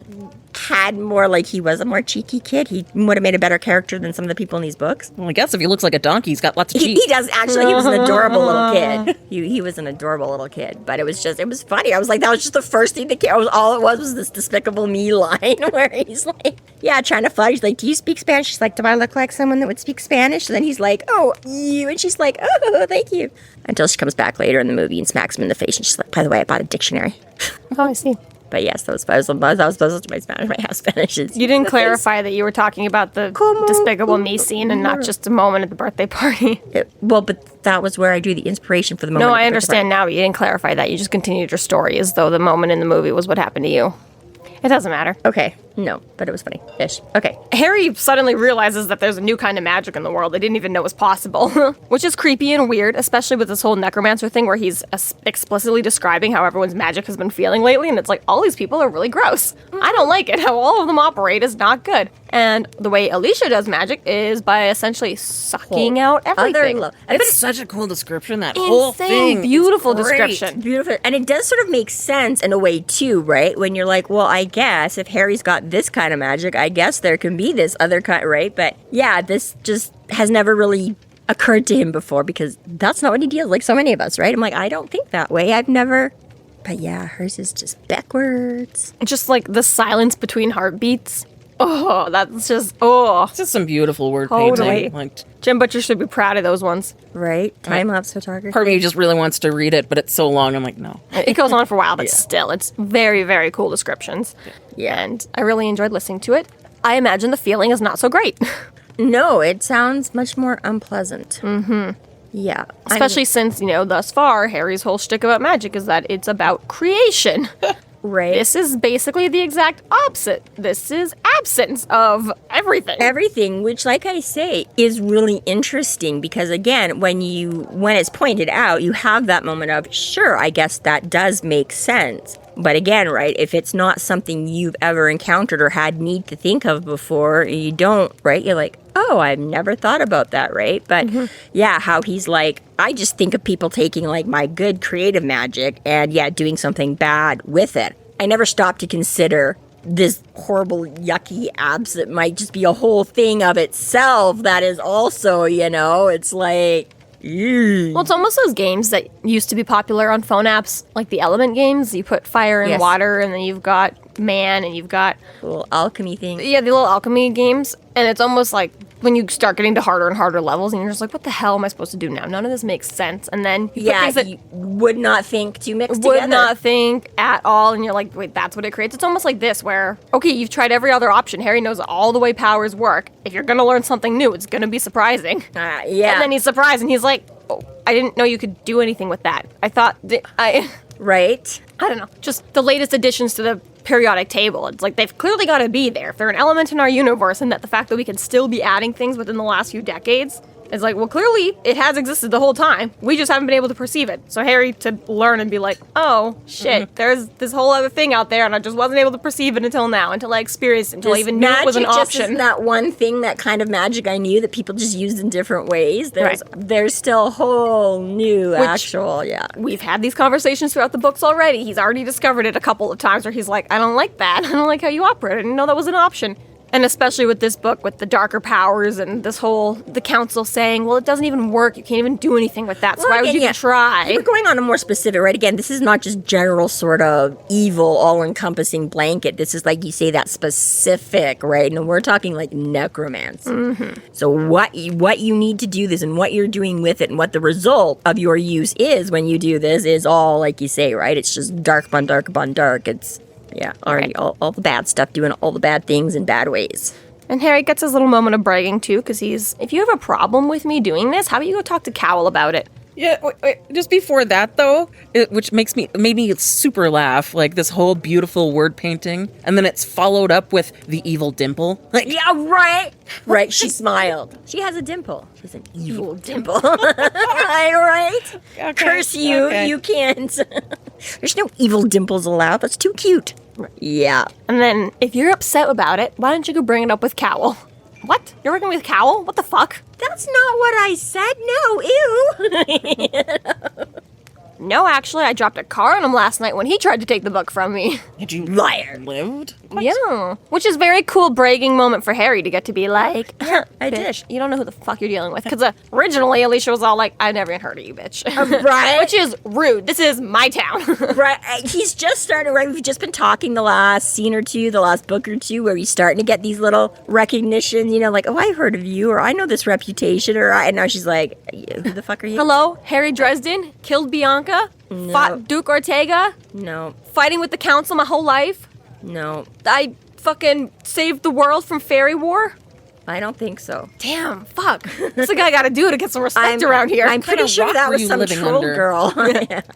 A: had more, like, he was a more cheeky kid. He would have made a better character than some of the people in these books.
B: Well, I guess if he looks like a donkey, he's got lots of
A: He
B: cheeks.
A: does, actually. He was an adorable little kid. He was an adorable little kid. But it was funny. I was like, that was just the first thing that came. All it was this Despicable Me line where he's like, yeah, trying to flirt. He's like, do you speak Spanish? She's like, do I look like someone that would speak Spanish? And then he's like, oh, you. And she's like, oh, thank you. Until she comes back later in the movie and smacks him in the face. And she's like, by the way, I bought a dictionary.
C: Oh, I see.
A: But yes, that was supposed to my Spanish. My half Spanish is.
C: You didn't clarify that you were talking about the Despicable Me scene and not just a moment at the birthday party.
A: But that was where I drew the inspiration for the moment.
C: No, I understand now, but you didn't clarify that. You just continued your story as though the moment in the movie was what happened to you. It doesn't matter.
A: Okay, no, but it was funny-ish. Okay.
C: Harry suddenly realizes that there's a new kind of magic in the world they didn't even know was possible, which is creepy and weird, especially with this whole necromancer thing where he's explicitly describing how everyone's magic has been feeling lately, and it's like, all these people are really gross. I don't like it. How all of them operate is not good. And the way Alicia does magic is by essentially sucking out everything.
B: It's such a cool description, that whole thing.
C: Beautiful
B: It's great.
C: description.
A: Beautiful. And it does sort of make sense in a way, too, right? When you're like, well, I guess if Harry's got this kind of magic, I guess there can be this other kind, right? But yeah, this just has never really occurred to him before because that's not what he deals like so many of us, right? I'm like, I don't think that way. I've never. But yeah, hers is just backwards.
C: Just like the silence between heartbeats. Oh, that's just, oh.
B: It's just some beautiful word
C: Totally.
B: painting. Like,
C: Jim Butcher should be proud of those ones.
A: Right? Time-lapse photography.
B: part of me just really wants to read it, but it's so long. I'm like, no.
C: It goes on for a while, but still, it's very, very cool descriptions.
A: Yeah.
C: And I really enjoyed listening to it. I imagine the feeling is not so great.
A: No, it sounds much more unpleasant. Mm-hmm. Yeah.
C: Especially since, thus far, Harry's whole shtick about magic is that it's about creation.
A: Right.
C: This is basically the exact opposite. This is absence of everything.
A: Everything, which, like I say, is really interesting because, again, when it's pointed out, you have that moment of, sure, I guess that does make sense. But again, right, if it's not something you've ever encountered or had need to think of before, you don't, right? You're like, oh, I've never thought about that, right? But yeah, how he's like, I just think of people taking like my good creative magic and doing something bad with it. I never stopped to consider this horrible, yucky abs that might just be a whole thing of itself that is also, it's like...
C: Well, it's almost those games that used to be popular on phone apps, like the Element games. You put fire and water, and then you've got man, and you've got...
A: little alchemy thing.
C: Yeah, the little alchemy games. And it's almost like when you start getting to harder and harder levels, and you're just like, what the hell am I supposed to do now? None of this makes sense. And then you put things that
A: you would not think to mix together.
C: would not think at all, and you're like, wait, that's what it creates? It's almost like this, where, okay, you've tried every other option. Harry knows all the way powers work. If you're going to learn something new, it's going to be surprising.
A: Yeah.
C: And then he's surprised, and he's like, oh, I didn't know you could do anything with that. I thought,
A: Right?
C: I don't know, just the latest additions to the periodic table. It's like they've clearly got to be there. If they're an element in our universe, and that the fact that we can still be adding things within the last few decades is like, well, clearly it has existed the whole time. We just haven't been able to perceive it. So Harry to learn and be like, oh, shit, there's this whole other thing out there, and I just wasn't able to perceive it until now, until I experienced it, until I even knew it was an
A: magic just
C: option.
A: isn't that one thing, that kind of magic I knew that people just used in different ways. There's still a whole new
C: We've had these conversations throughout the books already. He's already discovered it a couple of times where he's like, I don't like that. I don't like how you operate. I didn't know that was an option. And especially with this book, with the darker powers and this whole, the council saying, well, it doesn't even work. You can't even do anything with that. So why would you even try?
A: We're going on a more specific, right? Again, this is not just general sort of evil, all-encompassing blanket. This is, like you say, that specific, right? And we're talking like necromancy. Mm-hmm. So what you need to do this and what you're doing with it and what the result of your use is when you do this is all, like you say, right? It's just dark upon dark upon dark. It's... yeah, already all the bad stuff, doing all the bad things in bad ways.
C: And Harry gets his little moment of bragging, too, because if you have a problem with me doing this, how about you go talk to Cowell about it?
B: Yeah, wait, just before that, though, which made me super laugh, like this whole beautiful word painting, and then it's followed up with the evil dimple. Like,
A: Yeah, right. Right, she smiled. She has a dimple. She's an evil dimple. right?
B: Okay,
A: Curse you,
B: okay.
A: you can't. There's no evil dimples allowed. That's too cute. Yeah.
C: And then, if you're upset about it, why don't you go bring it up with Cowell? What? You're working with Cowell? What the fuck?
A: That's not what I said. No, ew.
C: No, actually, I dropped a car on him last night when he tried to take the book from me.
B: did you
A: Liar.
B: lived?
C: Yeah. Which is a very cool bragging moment for Harry to get to be like,
A: I
C: bitch,
A: did.
C: you don't know who the fuck you're dealing with. Because originally, Alicia was all like, I never even heard of you, bitch.
A: Right.
C: Which is rude. This is my town.
A: Right. He's just starting, right? We've just been talking the last scene or two, the last book or two, where he's starting to get these little recognitions, like, oh, I've heard of you, or I know this reputation, and now she's like, who the fuck are you?
C: Hello, Harry Dresden, killed Bianca, fought Duke Ortega,
A: No.
C: fighting with the council my whole life.
A: No.
C: I fucking saved the world from fairy war.
A: I don't think so.
C: Damn, fuck. That's the guy I gotta do to get some respect around here.
A: I'm pretty
B: What kind of
A: sure
B: rock
A: that
B: were
A: was
B: you
A: some
B: living
A: troll
B: under?
A: girl.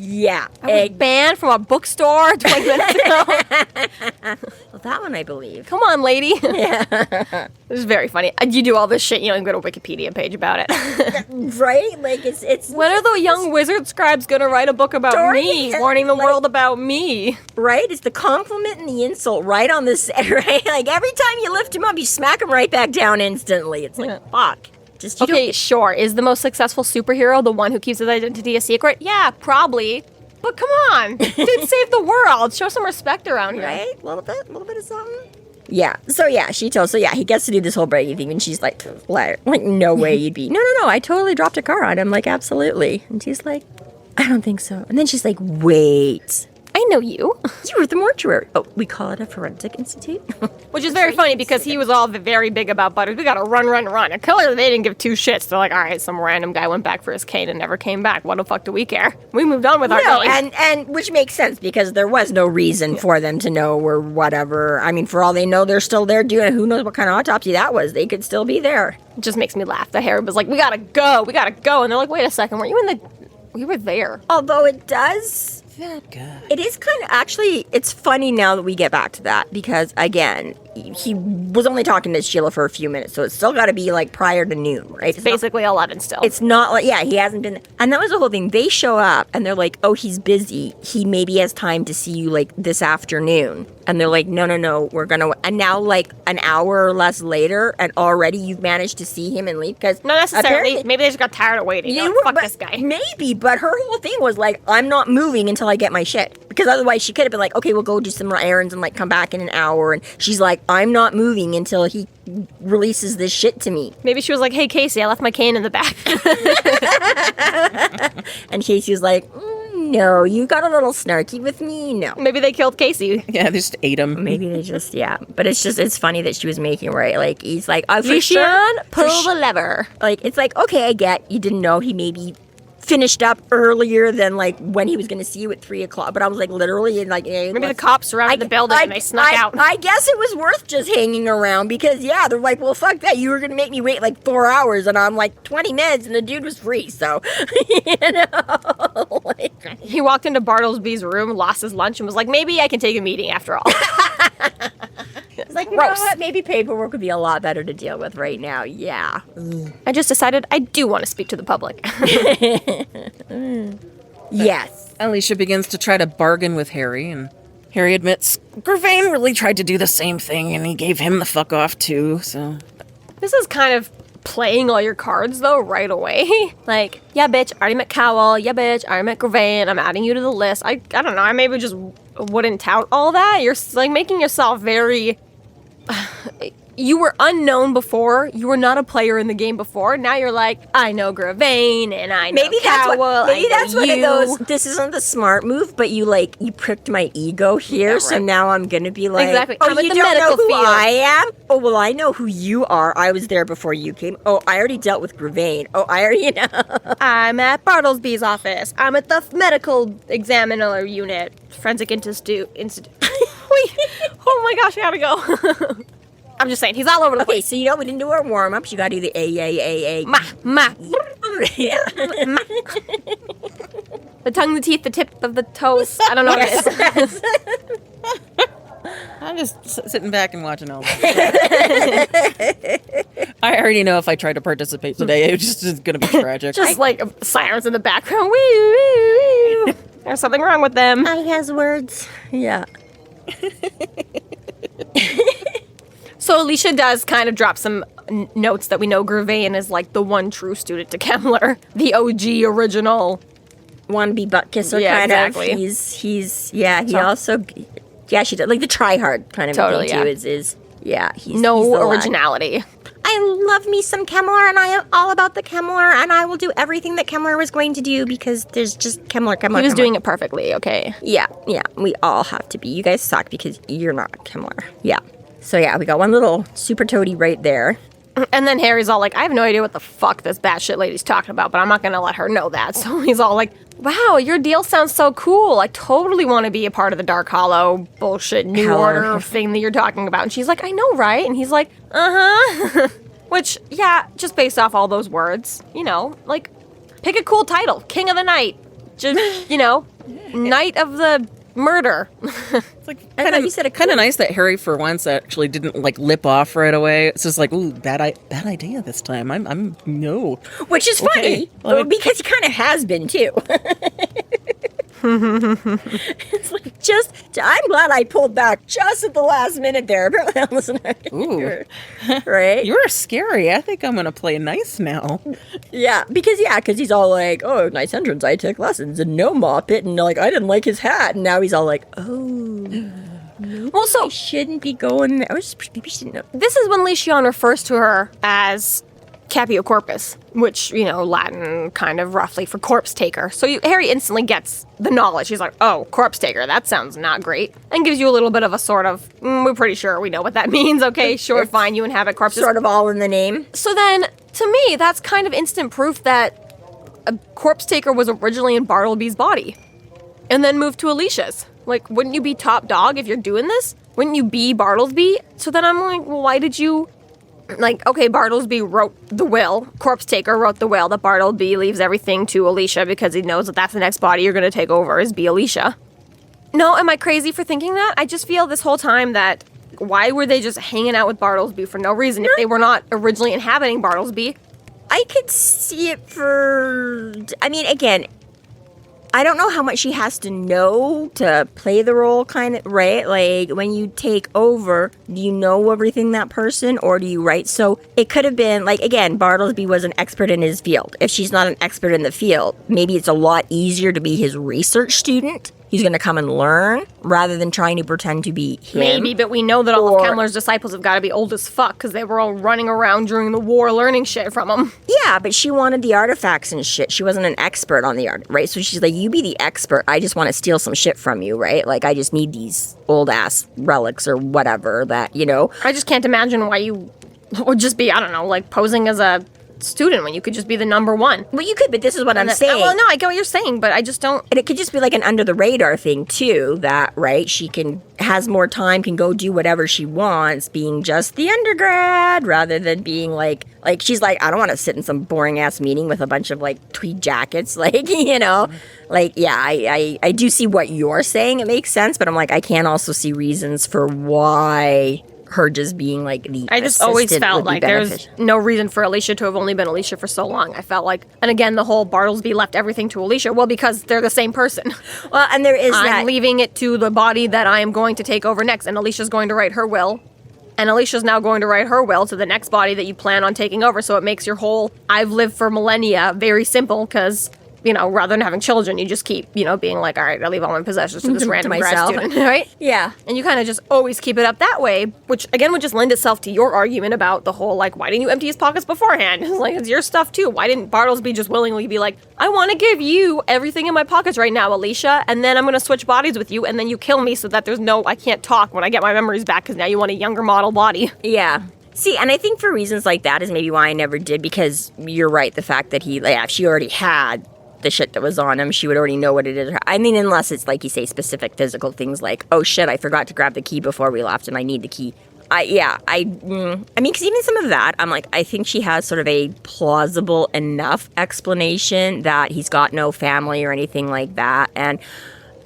A: Yeah.
C: I was banned from a bookstore 20 minutes ago.
A: Well, that one I believe.
C: Come on, lady. Yeah. This is very funny. You do all this shit, you don't even go to a Wikipedia page about it.
A: Right? Like, it's
C: When are the young wizard scribes gonna write a book about
A: Story
C: me,
A: and,
C: warning the
A: like-
C: world about me?
A: right? It's the compliment and the insult right on the set, right? Like, every time you lift him up, you smack him right back down instantly. It's like,
C: Yeah.
A: fuck. Just, you
C: Okay, sure. Is the most successful superhero the one who keeps his identity a secret? Yeah, probably. But come on. Dude, save the world. Show some respect around here.
A: right? A little bit of something. Yeah. So yeah, he gets to do this whole bragging thing, and she's like, liar. Like, no way you'd be. No. I totally dropped a car on him. Like, absolutely. And she's like, I don't think so. And then she's like, wait.
C: I know you.
A: You were at the mortuary. Oh, we call it a forensic institute?
C: Which is very funny because he was all very big about Butters. We gotta run. And clearly they didn't give two shits. They're like, all right, some random guy went back for his cane and never came back. What the fuck do we care? We moved on with our
A: No,
C: day.
A: and which makes sense because there was no reason for them to know or whatever. I mean, for all they know, they're still there doing who knows what kind of autopsy that was. They could still be there.
C: It just makes me laugh. The Harry was like, we gotta go. And they're like, wait a second, we were there.
A: Although it does...
B: That guy.
A: It is kind of, actually, it's funny now that we get back to that because, again, he was only talking to Shiela for a few minutes, so it's still got to be, like, prior to noon, right? It's
C: Basically 11 still.
A: It's not like, yeah, he hasn't been, and that was the whole thing. They show up, and they're like, oh, he's busy. He maybe has time to see you, like, this afternoon. And they're like, no, we're gonna, and now, like, an hour or less later, and already you've managed to see him and leave, because...
C: Not necessarily.
A: apparently-
C: Maybe they just got tired of waiting.
A: Yeah,
C: They're like, fuck
A: but
C: this guy.
A: Maybe, but her whole thing was like, I'm not moving until I get my shit. Because otherwise she could have been like, okay, we'll go do some more errands and like come back in an hour. And she's like, I'm not moving until he releases this shit to me.
C: Maybe she was like, hey, Casey, I left my cane in the back.
A: And Casey was like, no, you got a little snarky with me? No.
C: Maybe they killed Casey.
B: Yeah, they just ate him.
A: Maybe they just, yeah. But it's funny that she was making, right? Like, he's like, oh, for
C: Li
A: sure.
C: Xian,
A: for
C: pull
A: sure.
C: the lever.
A: Like, it's like, okay, I get you didn't know he maybe finished up earlier than like when he was going to see you at 3 o'clock. But I was like, literally, and like,
C: Maybe the cops surrounded the building and they snuck out.
A: I guess it was worth just hanging around because, yeah, they're like, well, fuck that. You were going to make me wait like 4 hours, and I'm like 20 minutes, and the dude was free. So, you know, like,
C: He walked into Bartlesby's room, lost his lunch, and was like, maybe I can take a meeting after all.
A: it's like, you know
C: Gross.
A: what? Maybe paperwork would be a lot better to deal with right now. Yeah.
C: I just decided I do want to speak to the public.
A: Yes.
B: Alicia begins to try to bargain with Harry, and Harry admits Gervain really tried to do the same thing, and he gave him the fuck off too, so...
C: This is kind of playing all your cards, though, right away. Like, yeah, bitch, I already met Cowell. Yeah, bitch, I already met Gervain. I'm adding you to the list. I don't know. I maybe just wouldn't tout all that. You're, like, making yourself very... You were unknown before. You were not a player in the game before. Now you're like, I know Gervain, and I know
A: Maybe that's
C: Cowell.
A: what. Maybe
C: I know
A: that's one of
C: you.
A: those. This isn't the smart move, but you pricked my ego here,
C: Yeah,
A: so
C: right.
A: now I'm gonna be like,
C: Exactly.
A: oh,
C: I'm at
A: you
C: the
A: don't know
C: medical
A: who
C: field.
A: I am? Oh, well, I know who you are. I was there before you came. Oh, I already dealt with Gervain. Oh, I already know.
C: I'm at Bartlesby's office. I'm at the medical examiner unit. Forensic Institute. Wait. Oh my gosh, I gotta go. I'm just saying, he's all over the
A: Okay,
C: place.
A: so we didn't do our warm-ups. You gotta do the A.
C: Ma.
A: Yeah.
C: The tongue, the teeth, the tip of the toes. I don't know what it is.
B: I'm just sitting back and watching all this. I already know if I tried to participate today, it's just going to be tragic.
C: Just like sirens in the background. Wee, wee, wee. There's something wrong with them.
A: I has words. Yeah.
C: So Alicia does kind of drop some notes that we know Gervain is like the one true student to Kemmler. The OG original.
A: Wannabe butt kisser
C: Yeah,
A: kind
C: exactly.
A: of. He also... Yeah, she did. Like the try-hard kind of
C: Totally,
A: thing,
C: yeah.
A: too, he's
C: No
A: the lad.
C: originality.
A: I love me some Kemmler, and I am all about the Kemmler, and I will do everything that Kemmler was going to do because there's just Kemmler.
C: He was doing it perfectly, okay.
A: Yeah, we all have to be. You guys suck because you're not Kemmler. Yeah. So yeah, we got one little super toady right there.
C: And then Harry's all like, I have no idea what the fuck this batshit lady's talking about, but I'm not going to let her know that. So he's all like, wow, your deal sounds so cool. I totally want to be a part of the Dark Hollow bullshit New
A: Hell,
C: Order thing that you're talking about. And she's like, I know, right? And he's like, uh-huh. Which, yeah, just based off all those words, like, pick a cool title. King of the Night. Just, Knight of the Murder.
B: It's like
A: I thought you said a
B: kind of nice that Harry, for once, actually didn't like lip off right away. It's just like, ooh, bad idea this time. I'm no.
A: Which is funny, because he kind of has been, too. It's like, I'm glad I pulled back just at the last minute there. Apparently I wasn't
B: Ooh.
A: right?
B: You're scary. I think I'm gonna play nice now.
A: Yeah, because he's all like, oh, nice entrance, I took lessons, and no mop it, and like, I didn't like his hat, and now he's all like, oh,
C: Well, so
A: I shouldn't be going there. Maybe shouldn't know.
C: this is when Li Xian refers to her as Capio Corpus, which, Latin kind of roughly for Corpsetaker. So Harry instantly gets the knowledge. He's like, oh, Corpsetaker, that sounds not great. And gives you a little bit of a sort of, we're pretty sure we know what that means. Okay, sure, fine, you inhabit corpses.
A: Sort of all in the name.
C: So then, to me, that's kind of instant proof that a Corpsetaker was originally in Bartleby's body. And then moved to Alicia's. Like, wouldn't you be top dog if you're doing this? Wouldn't you be Bartleby? So then I'm like, well, why did you... Like, okay, Bartleby wrote the will. Corpsetaker wrote the will that Bartleby leaves everything to Alicia because he knows that that's the next body you're going to take over is be Alicia. No, am I crazy for thinking that? I just feel this whole time that why were they just hanging out with Bartleby for no reason if they were not originally inhabiting Bartleby?
A: I could see it for... I mean, again, I don't know how much she has to know to play the role, kind of, right? Like, when you take over, do you know everything that person, or do you write? So it could have been, like, again, Bartleby was an expert in his field. If she's not an expert in the field, maybe it's a lot easier to be his research student. He's going to come and learn, rather than trying to pretend to be him.
C: Maybe, but we know that all of Kemmler's disciples have got to be old as fuck because they were all running around during the war learning shit from him.
A: Yeah, but she wanted the artifacts and shit. She wasn't an expert on the art, right? So she's like, you be the expert. I just want to steal some shit from you, right? Like, I just need these old-ass relics or whatever that,
C: I just can't imagine why you would just be, I don't know, like posing as a student when you could just be the number one.
A: Well, you could, but this is what I'm saying.
C: Well, no, I get what you're saying, but I just don't...
A: And it could just be like an under-the-radar thing, too, that, right, has more time, can go do whatever she wants, being just the undergrad, rather than being like she's like, I don't want to sit in some boring-ass meeting with a bunch of, like, tweed jackets, like, Like, yeah, I do see what you're saying, it makes sense, but I'm like, I can also see reasons for why... her just being like the
C: I just always felt like there's no reason for Alicia to have only been Alicia for so long. I felt like, and again, the whole Bartleby left everything to Alicia. Well, because they're the same person.
A: Well, and there is
C: I'm leaving it to the body that I am going to take over next, and Alicia's going to write her will. And Alicia's now going to write her will to the next body that you plan on taking over. So it makes your whole I've lived for millennia very simple because, rather than having children, you just keep, being like, all right, I'll leave all my possessions to this random grad student, right?
A: Yeah.
C: And you kind of just always keep it up that way, which again would just lend itself to your argument about the whole, like, why didn't you empty his pockets beforehand? It's like, it's your stuff too. Why didn't Bartleby just willingly be like, I want to give you everything in my pockets right now, Alicia, and then I'm going to switch bodies with you, and then you kill me so that I can't talk when I get my memories back because now you want a younger model body.
A: Yeah. See, and I think for reasons like that is maybe why I never did, because you're right, the fact that if she already had the shit that was on him, she would already know what it is. I mean, unless it's like you say, specific physical things like, oh shit, I forgot to grab the key before we left and I need the key. mean, because even some of that, I'm like, I think she has sort of a plausible enough explanation that he's got no family or anything like that. And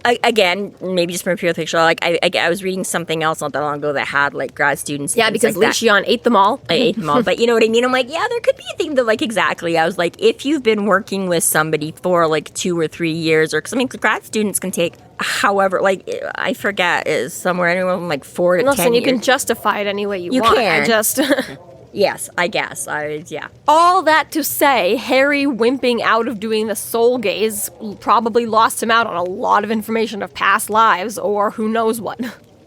A: again, maybe just from a pure picture, like I was reading something else not that long ago that had like grad students.
C: Yeah, because Li Xian ate them all.
A: I ate them all, but you know what I mean? I'm like, yeah, there could be a thing that like exactly. I was like, if you've been working with somebody for like 2 or 3 years, or because I mean, grad students can take however, like I forget, is somewhere anywhere from like 4 to 10 years.
C: Listen, you can justify it any way you want.
A: Can.
C: I just.
A: Yes, I guess. Yeah.
C: All that to say, Harry wimping out of doing the soul gaze probably lost him out on a lot of information of past lives, or who knows what.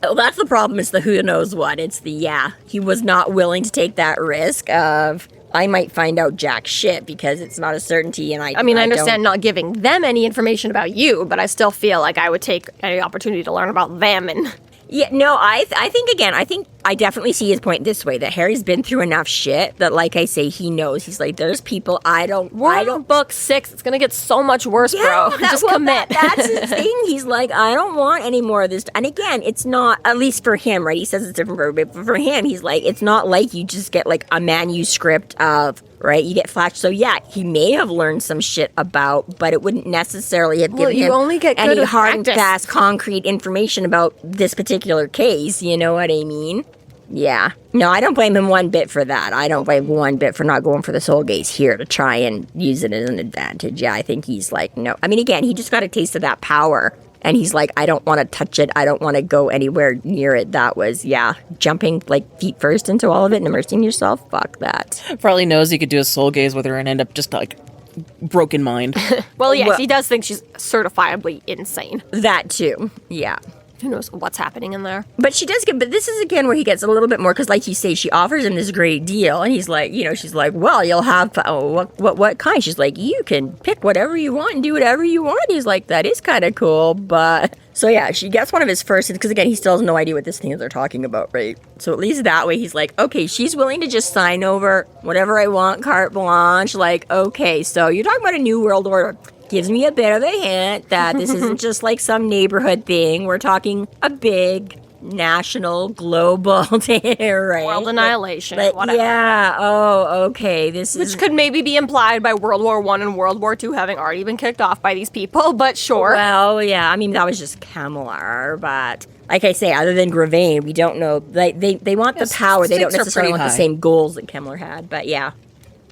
A: Oh, that's the problem. It's the who knows what. It's the, he was not willing to take that risk of, I might find out jack shit because it's not a certainty. And I
C: understand not giving them any information about you, but I still feel like I would take any opportunity to learn about them and...
A: Yeah, no, I think I definitely see his point this way, that Harry's been through enough shit that, like I say, he knows. He's like, there's people I don't...
C: Book 6, it's gonna get so much worse, bro. Just commit.
A: That's his thing. He's like, I don't want any more of this. And again, it's not, at least for him, right? He says it's different for everybody, but for him, he's like, it's not like you just get like a manuscript of... Right, you get flashed. So yeah, he may have learned some shit about, but it wouldn't necessarily have given him
C: only get
A: any
C: good
A: hard and fast, concrete information about this particular case. You know what I mean? Yeah. No, I don't blame him one bit for that. I don't blame him one bit for not going for the soul gaze here to try and use it as an advantage. Yeah, I think he's like, no. I mean, again, he just got a taste of that power. And he's like, I don't want to touch it. I don't want to go anywhere near it. That was, jumping like feet first into all of it and immersing yourself. Fuck that.
B: Probably knows he could do a soul gaze with her and end up just like broken mind.
C: Well, yes, he does think she's certifiably insane.
A: That too. Yeah.
C: Who knows what's happening in there?
A: But she does but this is again where he gets a little bit more, because like you say, she offers him this great deal, and he's like, she's like, well, you'll have, what kind? She's like, you can pick whatever you want and do whatever you want. He's like, that is kind of cool, but... So yeah, she gets one of his first, because again, he still has no idea what this thing is they're talking about, right? So at least that way, he's like, okay, she's willing to just sign over whatever I want, carte blanche, like, okay, so you're talking about a new world order. Gives me a bit of a hint that this isn't just like some neighborhood thing. We're talking a big national, global terror, right?
C: World annihilation, whatever.
A: Yeah, okay,
C: Which could maybe be implied by World War I and World War II having already been kicked off by these people, but sure.
A: Well, yeah, I mean, that was just Kemmler, but... Like I say, other than Gravane, we don't know. They want the power. They don't necessarily want the same goals that Kemmler had, but yeah.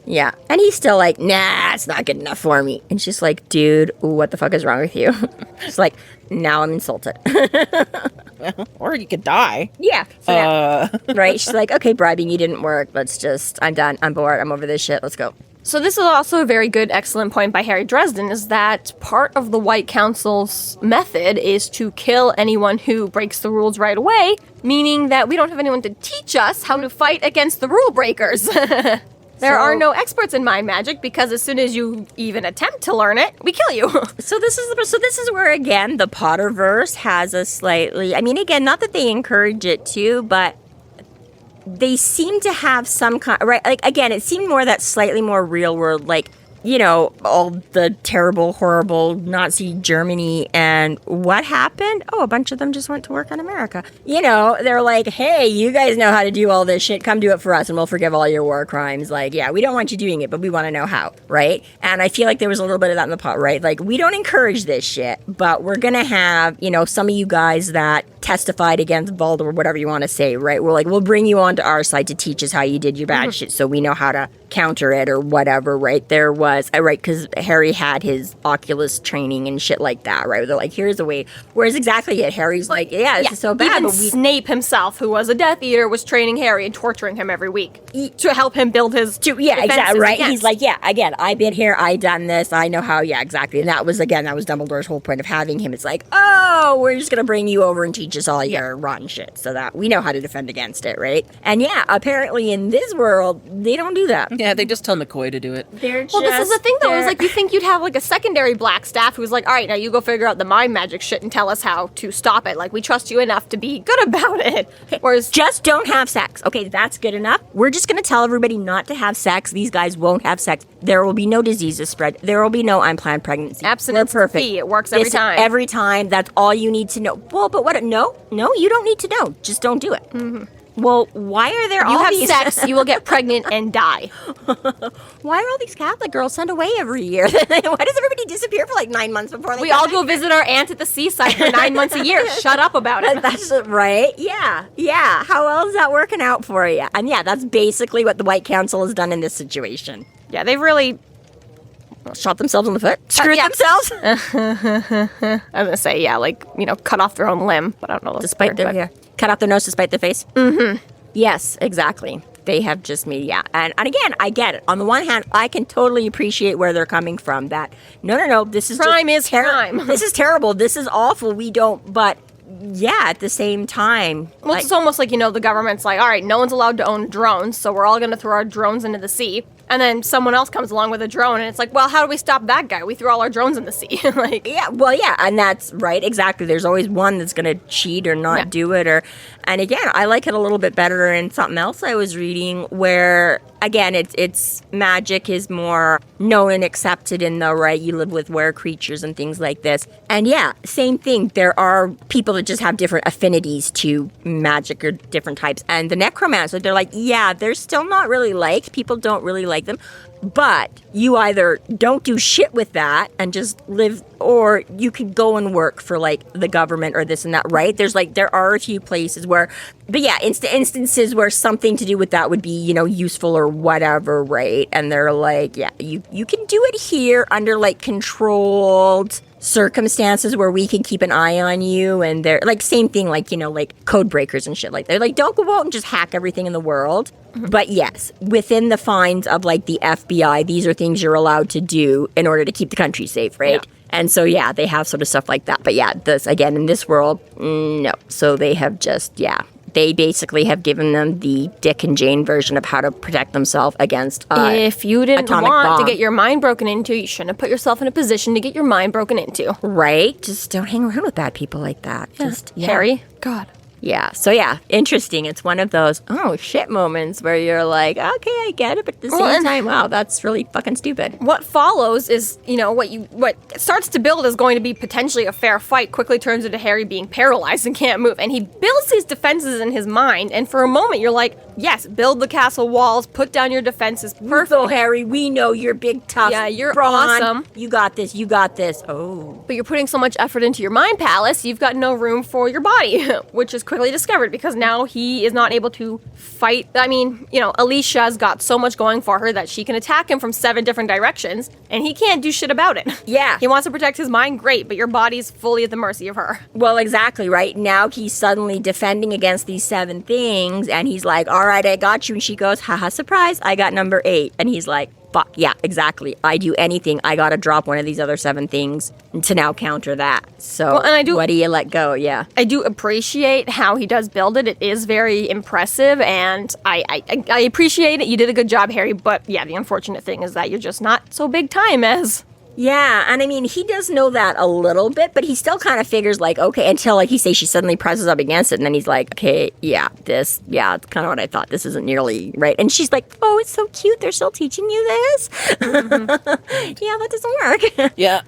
A: Yeah. And he's still like, nah, it's not good enough for me. And she's like, dude, what the fuck is wrong with you? She's like, now I'm insulted.
B: Or you could die.
A: Yeah. So right? She's like, okay, bribing you didn't work. I'm done. I'm bored. I'm over this shit. Let's go.
C: So this is also a very good, excellent point by Harry Dresden, is that part of the White Council's method is to kill anyone who breaks the rules right away, meaning that we don't have anyone to teach us how to fight against the rule breakers. There are no experts in mind magic, because as soon as you even attempt to learn it, we kill you.
A: So this is where, again, the Potterverse has a slightly... I mean, again, not that they encourage it to, but they seem to have some kind... Right, like, again, it seemed more that slightly more real world, like... all the terrible, horrible Nazi Germany, and what happened? Oh, a bunch of them just went to work on America. They're like, hey, you guys know how to do all this shit. Come do it for us, and we'll forgive all your war crimes. Like, yeah, we don't want you doing it, but we want to know how, right? And I feel like there was a little bit of that in the pot, right? Like, we don't encourage this shit, but we're going to have, some of you guys that testified against Voldemort, whatever you want to say, right? We're like, we'll bring you onto our side to teach us how you did your bad shit, so we know how to counter it or whatever, right? There was, right, because Harry had his Oculus training and shit like that, right? They're like, here's a way. Whereas exactly it, Harry's like, this is so bad.
C: Even Snape himself, who was a Death Eater, was training Harry and torturing him every week to help him build his
A: exactly, right? Against. He's like, again, I've been here, I done this, I know how, exactly. And that was Dumbledore's whole point of having him. It's like, oh, we're just going to bring you over and teach us all your rotten shit so that we know how to defend against it, right? And apparently in this world, they don't do that.
B: Yeah, they just tell McCoy to do it.
C: This is the thing, though, is like, you think you'd have like a secondary black staff who's like, all right, now you go figure out the mind magic shit and tell us how to stop it. Like, we trust you enough to be good about it. Whereas,
A: just don't have sex. Okay, that's good enough. We're just going to tell everybody not to have sex. These guys won't have sex. There will be no diseases spread. There will be no unplanned pregnancy.
C: Abstinence is key. It works every time.
A: Every time. That's all you need to know. Well, but what? No, you don't need to know. Just don't do it.
C: Mm-hmm.
A: Well, why are there
C: You
A: all
C: have
A: these...
C: sex, you will get pregnant and die.
A: Why are all these Catholic girls sent away every year? Why does everybody disappear for like 9 months before they
C: We
A: come
C: all
A: back?
C: go visit our aunt at the seaside for 9 months a year. Shut up about it.
A: That's right. Yeah. Yeah. How well is that working out for you? And yeah, that's basically what the White Council has done in this situation.
C: Yeah, they've really...
A: Shot themselves in the foot? Screwed
C: yeah.
A: themselves?
C: I was gonna say, yeah, like, cut off their own limb, but I don't know.
A: Despite their... Yeah. Cut off their nose despite their face? Mm-hmm. Yes, exactly. They have just made, yeah. And again, I get it. On the one hand, I can totally appreciate where they're coming from. That, no, this is
C: Crime
A: just
C: is crime.
A: This is terrible. This is awful. We don't, but yeah, at the same time.
C: Well, it's almost like, the government's like, all right, no one's allowed to own drones, so we're all going to throw our drones into the sea. And then someone else comes along with a drone, and it's like, well, how do we stop that guy? We threw all our drones in the sea.
A: Yeah, and that's right, exactly. There's always one that's going to cheat or not do it. And again, I like it a little bit better in something else I was reading where, again, it's magic is more known and accepted in the, right, you live with were creatures and things like this. And yeah, same thing. There are people that just have different affinities to magic or different types. And the necromancer, they're like, yeah, they're still not really liked. People don't really like them. But you either don't do shit with that and just live, or you could go and work for like the government or this and that, right? There are a few places where, but yeah, instances where something to do with that would be, useful or whatever, right? And they're like, yeah, you can do it here under like controlled circumstances where we can keep an eye on you. And they're like, same thing, like, like code breakers and shit like that. Like, don't go out and just hack everything in the world. But yes, within the fines of like the FBI, these are things you're allowed to do in order to keep the country safe, right? Yeah. And so, yeah, they have sort of stuff like that. But yeah, this, again, in this world, no. So they have just, they basically have given them the Dick and Jane version of how to protect themselves against
C: if you didn't
A: atomic
C: want
A: bomb.
C: to get your mind broken into, you shouldn't have put yourself in a position to get your mind broken into.
A: Right? Just don't hang around with bad people like that.
C: Yeah.
A: Just
C: Harry? God.
A: Yeah. So, yeah, interesting. It's one of those, oh, shit moments where you're like, okay, I get it. But at the same time, wow, that's really fucking stupid.
C: What follows is, what starts to build is going to be potentially a fair fight quickly turns into Harry being paralyzed and can't move. And he builds his defenses in his mind. And for a moment, you're like, yes, build the castle walls, put down your defenses. Perfect.
A: So, Harry, we know you're big, tough.
C: Yeah, you're
A: brawn.
C: awesome.
A: You got this. You got this. Oh.
C: But you're putting so much effort into your mind palace, you've got no room for your body, which is quickly discovered because now he is not able to fight. I mean, Alicia's got so much going for her that she can attack him from 7 different directions, and he can't do shit about it.
A: Yeah.
C: He wants to protect his mind, great, but your body's fully at the mercy of her.
A: Well, exactly, right? Now he's suddenly defending against these 7 things, and he's like, all right, I got you. And she goes, haha, surprise, I got number 8. And he's like, fuck, yeah, exactly. I do anything. I gotta drop one of these other 7 things to now counter that. So, what do you let go? Yeah.
C: I do appreciate how he does build it. It is very impressive, and I appreciate it. You did a good job, Harry, but yeah, the unfortunate thing is that you're just not so big time as...
A: Yeah, and I mean, he does know that a little bit, but he still kind of figures, like, okay, until, like, he says she suddenly presses up against it, and then he's like, okay, it's kind of what I thought. This isn't nearly right. And she's like, oh, it's so cute. They're still teaching you this? Mm-hmm. Yeah, that doesn't work.
B: Yeah,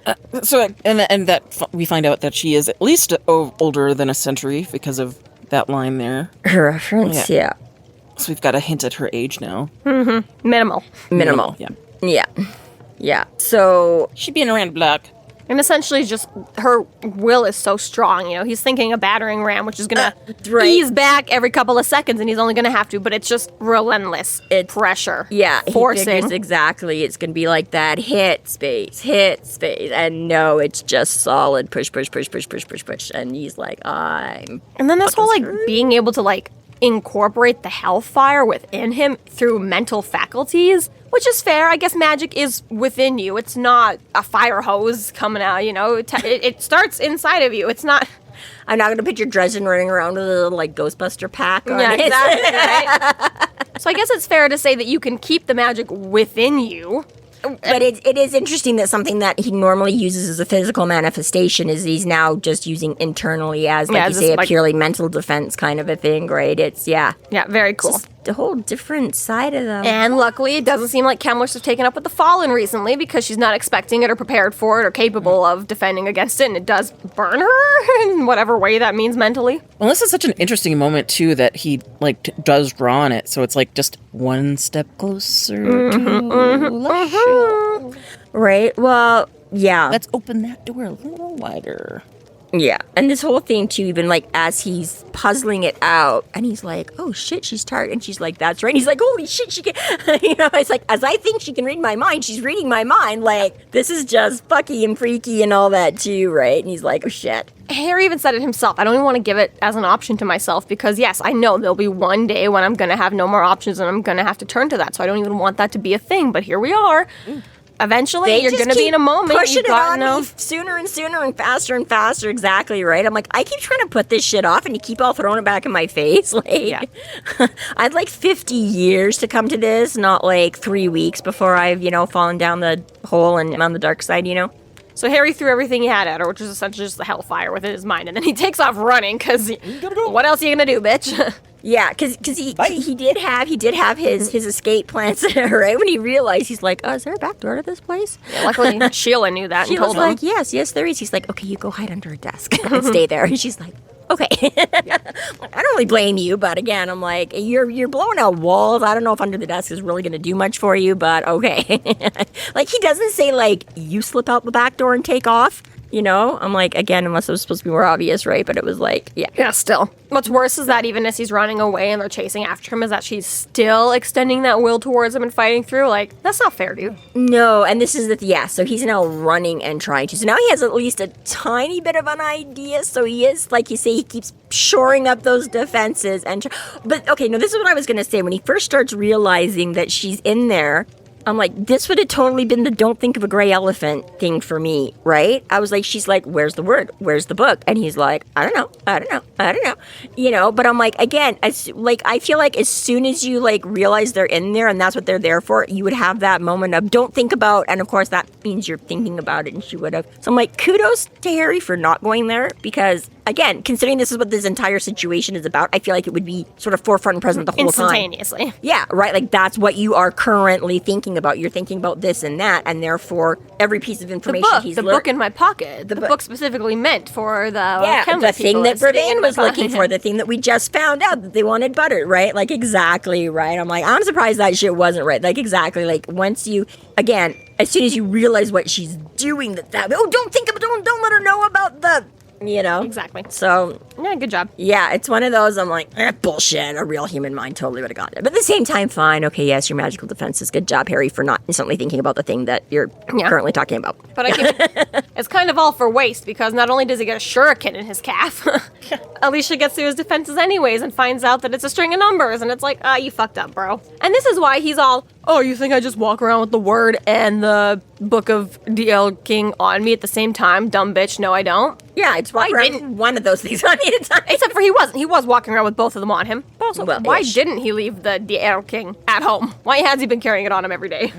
B: and that we find out that she is at least older than a century because of that line there.
A: Her reference, yeah.
B: So we've got a hint at her age now.
C: Mm-hmm. Minimal.
B: Yeah.
A: Yeah, so...
B: She'd be in around block.
C: And essentially just her will is so strong, he's thinking a battering ram, which is going to ease back every couple of seconds, and he's only going to have to, but it's just relentless. It's pressure.
A: Yeah,
C: forcing.
A: He figures exactly. It's going to be like that hit space. And no, it's just solid push. And he's like, I'm...
C: And then this whole, being able to, incorporate the hellfire within him through mental faculties, which is fair. I guess magic is within you. It's not a fire hose coming out, It starts inside of you. It's not...
A: I'm not going to picture Dresden running around with a little, Ghostbuster pack on it.
C: Exactly, right? So I guess it's fair to say that you can keep the magic within you.
A: But it is interesting that something that he normally uses as a physical manifestation is he's now just using internally as, a purely mental defense kind of a thing, right? It's,
C: Yeah, very cool.
A: a whole different side of them.
C: And luckily, it doesn't seem like Kemlish has taken up with the Fallen recently because she's not expecting it or prepared for it or capable of defending against it, and it does burn her in whatever way that means mentally.
B: Well, this is such an interesting moment, too, that he, does draw on it. So it's, just one step closer to Shiela.
A: Right? Well, yeah.
B: Let's open that door a little wider.
A: Yeah, and this whole thing too, even as he's puzzling it out, and he's like, "Oh shit, she's tired," and she's like, "That's right." And he's like, "Holy shit, she can," it's like, as I think she can read my mind, she's reading my mind. This is just fucky and freaky and all that too, right? And he's like, "Oh shit."
C: Harry even said it himself. I don't even want to give it as an option to myself because, yes, I know there'll be one day when I'm going to have no more options and I'm going to have to turn to that. So I don't even want that to be a thing. But here we are. Eventually, you're going to be in a moment.
A: Pushing it on me sooner and sooner and faster. Exactly, right? I'm like, I keep trying to put this shit off and you keep all throwing it back in my face. I'd 50 years to come to this, not 3 weeks before I've, fallen down the hole and I'm on the dark side,
C: So Harry threw everything he had at her, which was essentially just the hellfire within his mind, and then he takes off running because what else are you gonna do, bitch?
A: Yeah, because he did have his escape plans, right? When he realized, he's like, "Oh, is there a back door to this place?"
C: Yeah, luckily, Shiela knew that and
A: She was
C: told him.
A: like, "Yes, there is." He's like, "Okay, you go hide under a desk and stay there." And she's like, "Okay." I don't really blame you, but again, I'm like, you're blowing out walls. I don't know if under the desk is really going to do much for you, but okay. He doesn't say you slip out the back door and take off. I'm like, again, unless it was supposed to be more obvious, right? But it was yeah.
C: Yeah, still. What's worse is that even as he's running away and they're chasing after him, is that she's still extending that will towards him and fighting through. That's not fair, dude.
A: No, and this is so he's now running and trying to. So now he has at least a tiny bit of an idea. So he is, like you say, he keeps shoring up those defenses. But, okay, no, this is what I was going to say. When he first starts realizing that she's in there, I'm like, this would have totally been the don't think of a gray elephant thing for me, right? I was like, she's like, where's the word? Where's the book? And he's like, I don't know. But I'm like, again, I feel like as soon as you realize they're in there and that's what they're there for, you would have that moment of don't think about, and of course that means you're thinking about it, and she would have. So I'm like, kudos to Harry for not going there, because again, considering this is what this entire situation is about, I feel like it would be sort of forefront and present the whole time.
C: Instantaneously.
A: Yeah, right. That's what you are currently thinking about. You're thinking about this and that, and therefore every piece of information
C: the book in my pocket. The book specifically meant for the
A: the thing that Vervain was looking for, the thing that we just found out that they wanted buttered, right? Exactly, right? I'm like, I'm surprised that shit wasn't right. Exactly. Once you, again, as soon as you realize what she's doing, don't let her know about the.
C: Exactly.
A: So,
C: yeah, good job.
A: Yeah, it's one of those, I'm like, bullshit. A real human mind totally would have gotten it. But at the same time, fine. Okay, yes, your magical defenses. Good job, Harry, for not instantly thinking about the thing that you're currently talking about.
C: But it's kind of all for waste, because not only does he get a shuriken in his calf, Alicia gets through his defenses anyways and finds out that it's a string of numbers, and it's like, you fucked up, bro. And this is why he's all, oh, you think I just walk around with the word and the book of Die Erlking on me at the same time? Dumb bitch. No, I don't.
A: Yeah, it's one of those things on me at a time.
C: Except for he wasn't. He was walking around with both of them on him. But also, why
A: ish.
C: didn't he leave the Die Erlking at home? Why has he been carrying it on him every day?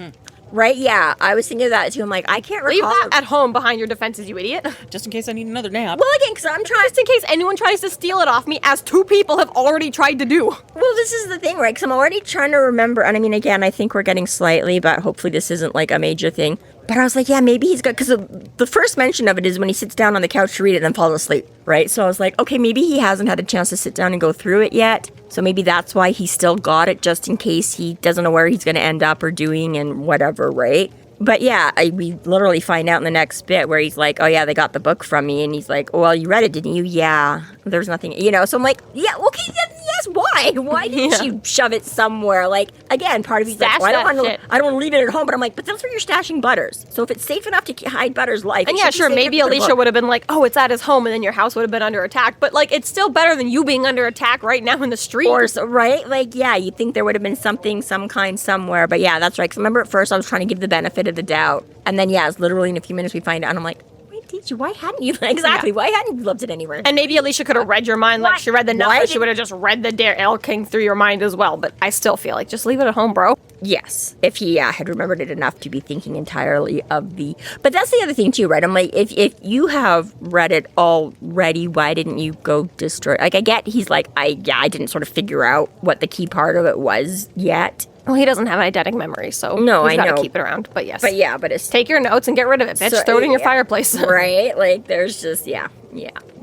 A: Right, yeah. I was thinking of that too. I'm like, I can't recall.
C: Leave that at home behind your defenses, you idiot.
B: Just in case I need another nap.
A: Well, again, because I'm trying.
C: Just in case anyone tries to steal it off me, as two people have already tried to do.
A: Well, this is the thing, right? Because I'm already trying to remember. And I mean, again, I think we're getting slightly, but hopefully this isn't a major thing. But I was like, yeah, maybe he's got, because the first mention of it is when he sits down on the couch to read it and then falls asleep, right? So I was like, okay, maybe he hasn't had a chance to sit down and go through it yet. So maybe that's why he still got it, just in case he doesn't know where he's going to end up or doing and whatever, right? But yeah, we literally find out in the next bit where he's like, oh yeah, they got the book from me. And he's like, well, you read it, didn't you? Yeah, there's nothing, So I'm like, yeah, okay, yes, why? Why didn't you shove it somewhere? Again, part of me's like, well, I don't want to leave it at home. But I'm like, but that's where you're stashing Butters. So if it's safe enough to hide Butters' life.
C: And yeah, sure, maybe Alicia would have been like, oh, it's at his home, and then your house would have been under attack. But it's still better than you being under attack right now in the street.
A: Or, right? Yeah, you'd think there would have been something, some kind somewhere. But yeah, that's right. Because remember at first I was trying to give the benefit of the doubt. And then, yeah, it's literally in a few minutes we find out. And I'm like, wait, did why hadn't you? Exactly. Why hadn't you left it anywhere?
C: And maybe Alicia could have read your mind like she read the novel. She would have just read the Der Erlking through your mind as well. But I still feel like just leave it at home, bro.
A: Yes, if he had remembered it enough to be thinking entirely of the... But that's the other thing too, right? I'm like, if you have read it already, why didn't you go destroy... Like, I get he's like, I didn't sort of figure out what the key part of it was yet.
C: Well, he doesn't have an eidetic memory, so
A: no,
C: he's got to
A: know.
C: keep it around. But yes.
A: But it's...
C: Take your notes and get rid of it, bitch.
A: So,
C: throw it in your fireplace.
A: Right? Like, there's just, yeah.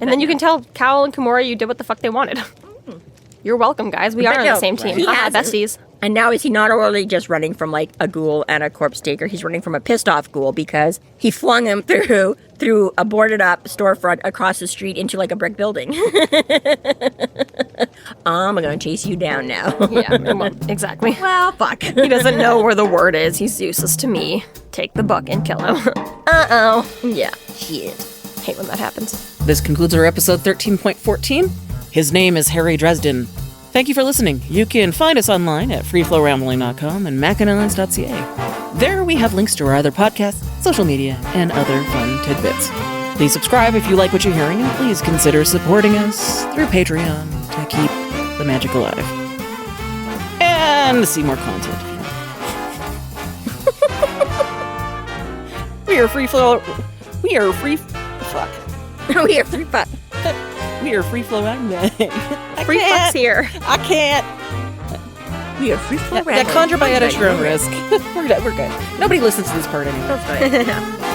C: And then you can tell Cal and Kimura you did what the fuck they wanted. You're welcome, guys. We are on the same team. Besties.
A: And now is he not only just running from, like, a ghoul and a corpse taker, he's running from a pissed-off ghoul because he flung him through a boarded-up storefront across the street into, like, a brick building. I'm gonna chase you down now.
C: Yeah, well, exactly.
A: Well, fuck.
C: He doesn't know where the word is. He's useless to me. Take the book and kill him. Uh-oh.
A: Yeah. Shit.
C: Hate when that happens.
B: This concludes our episode 13.14. His name is Harry Dresden. Thank you for listening. You can find us online at freeflowrambling.com and McAnally.ca. There we have links to our other podcasts, social media, and other fun tidbits. Please subscribe if you like what you're hearing, and please consider supporting us through Patreon to keep the magic alive. And to see more content. We are free flow. We are free. Fuck.
A: We are free fuck.
B: We are free flow.
C: Free fucks here.
B: I can't.
A: We are free flow.
B: Yeah, conjure by at your own risk. We're good. Nobody listens to this part anymore.
A: That's right.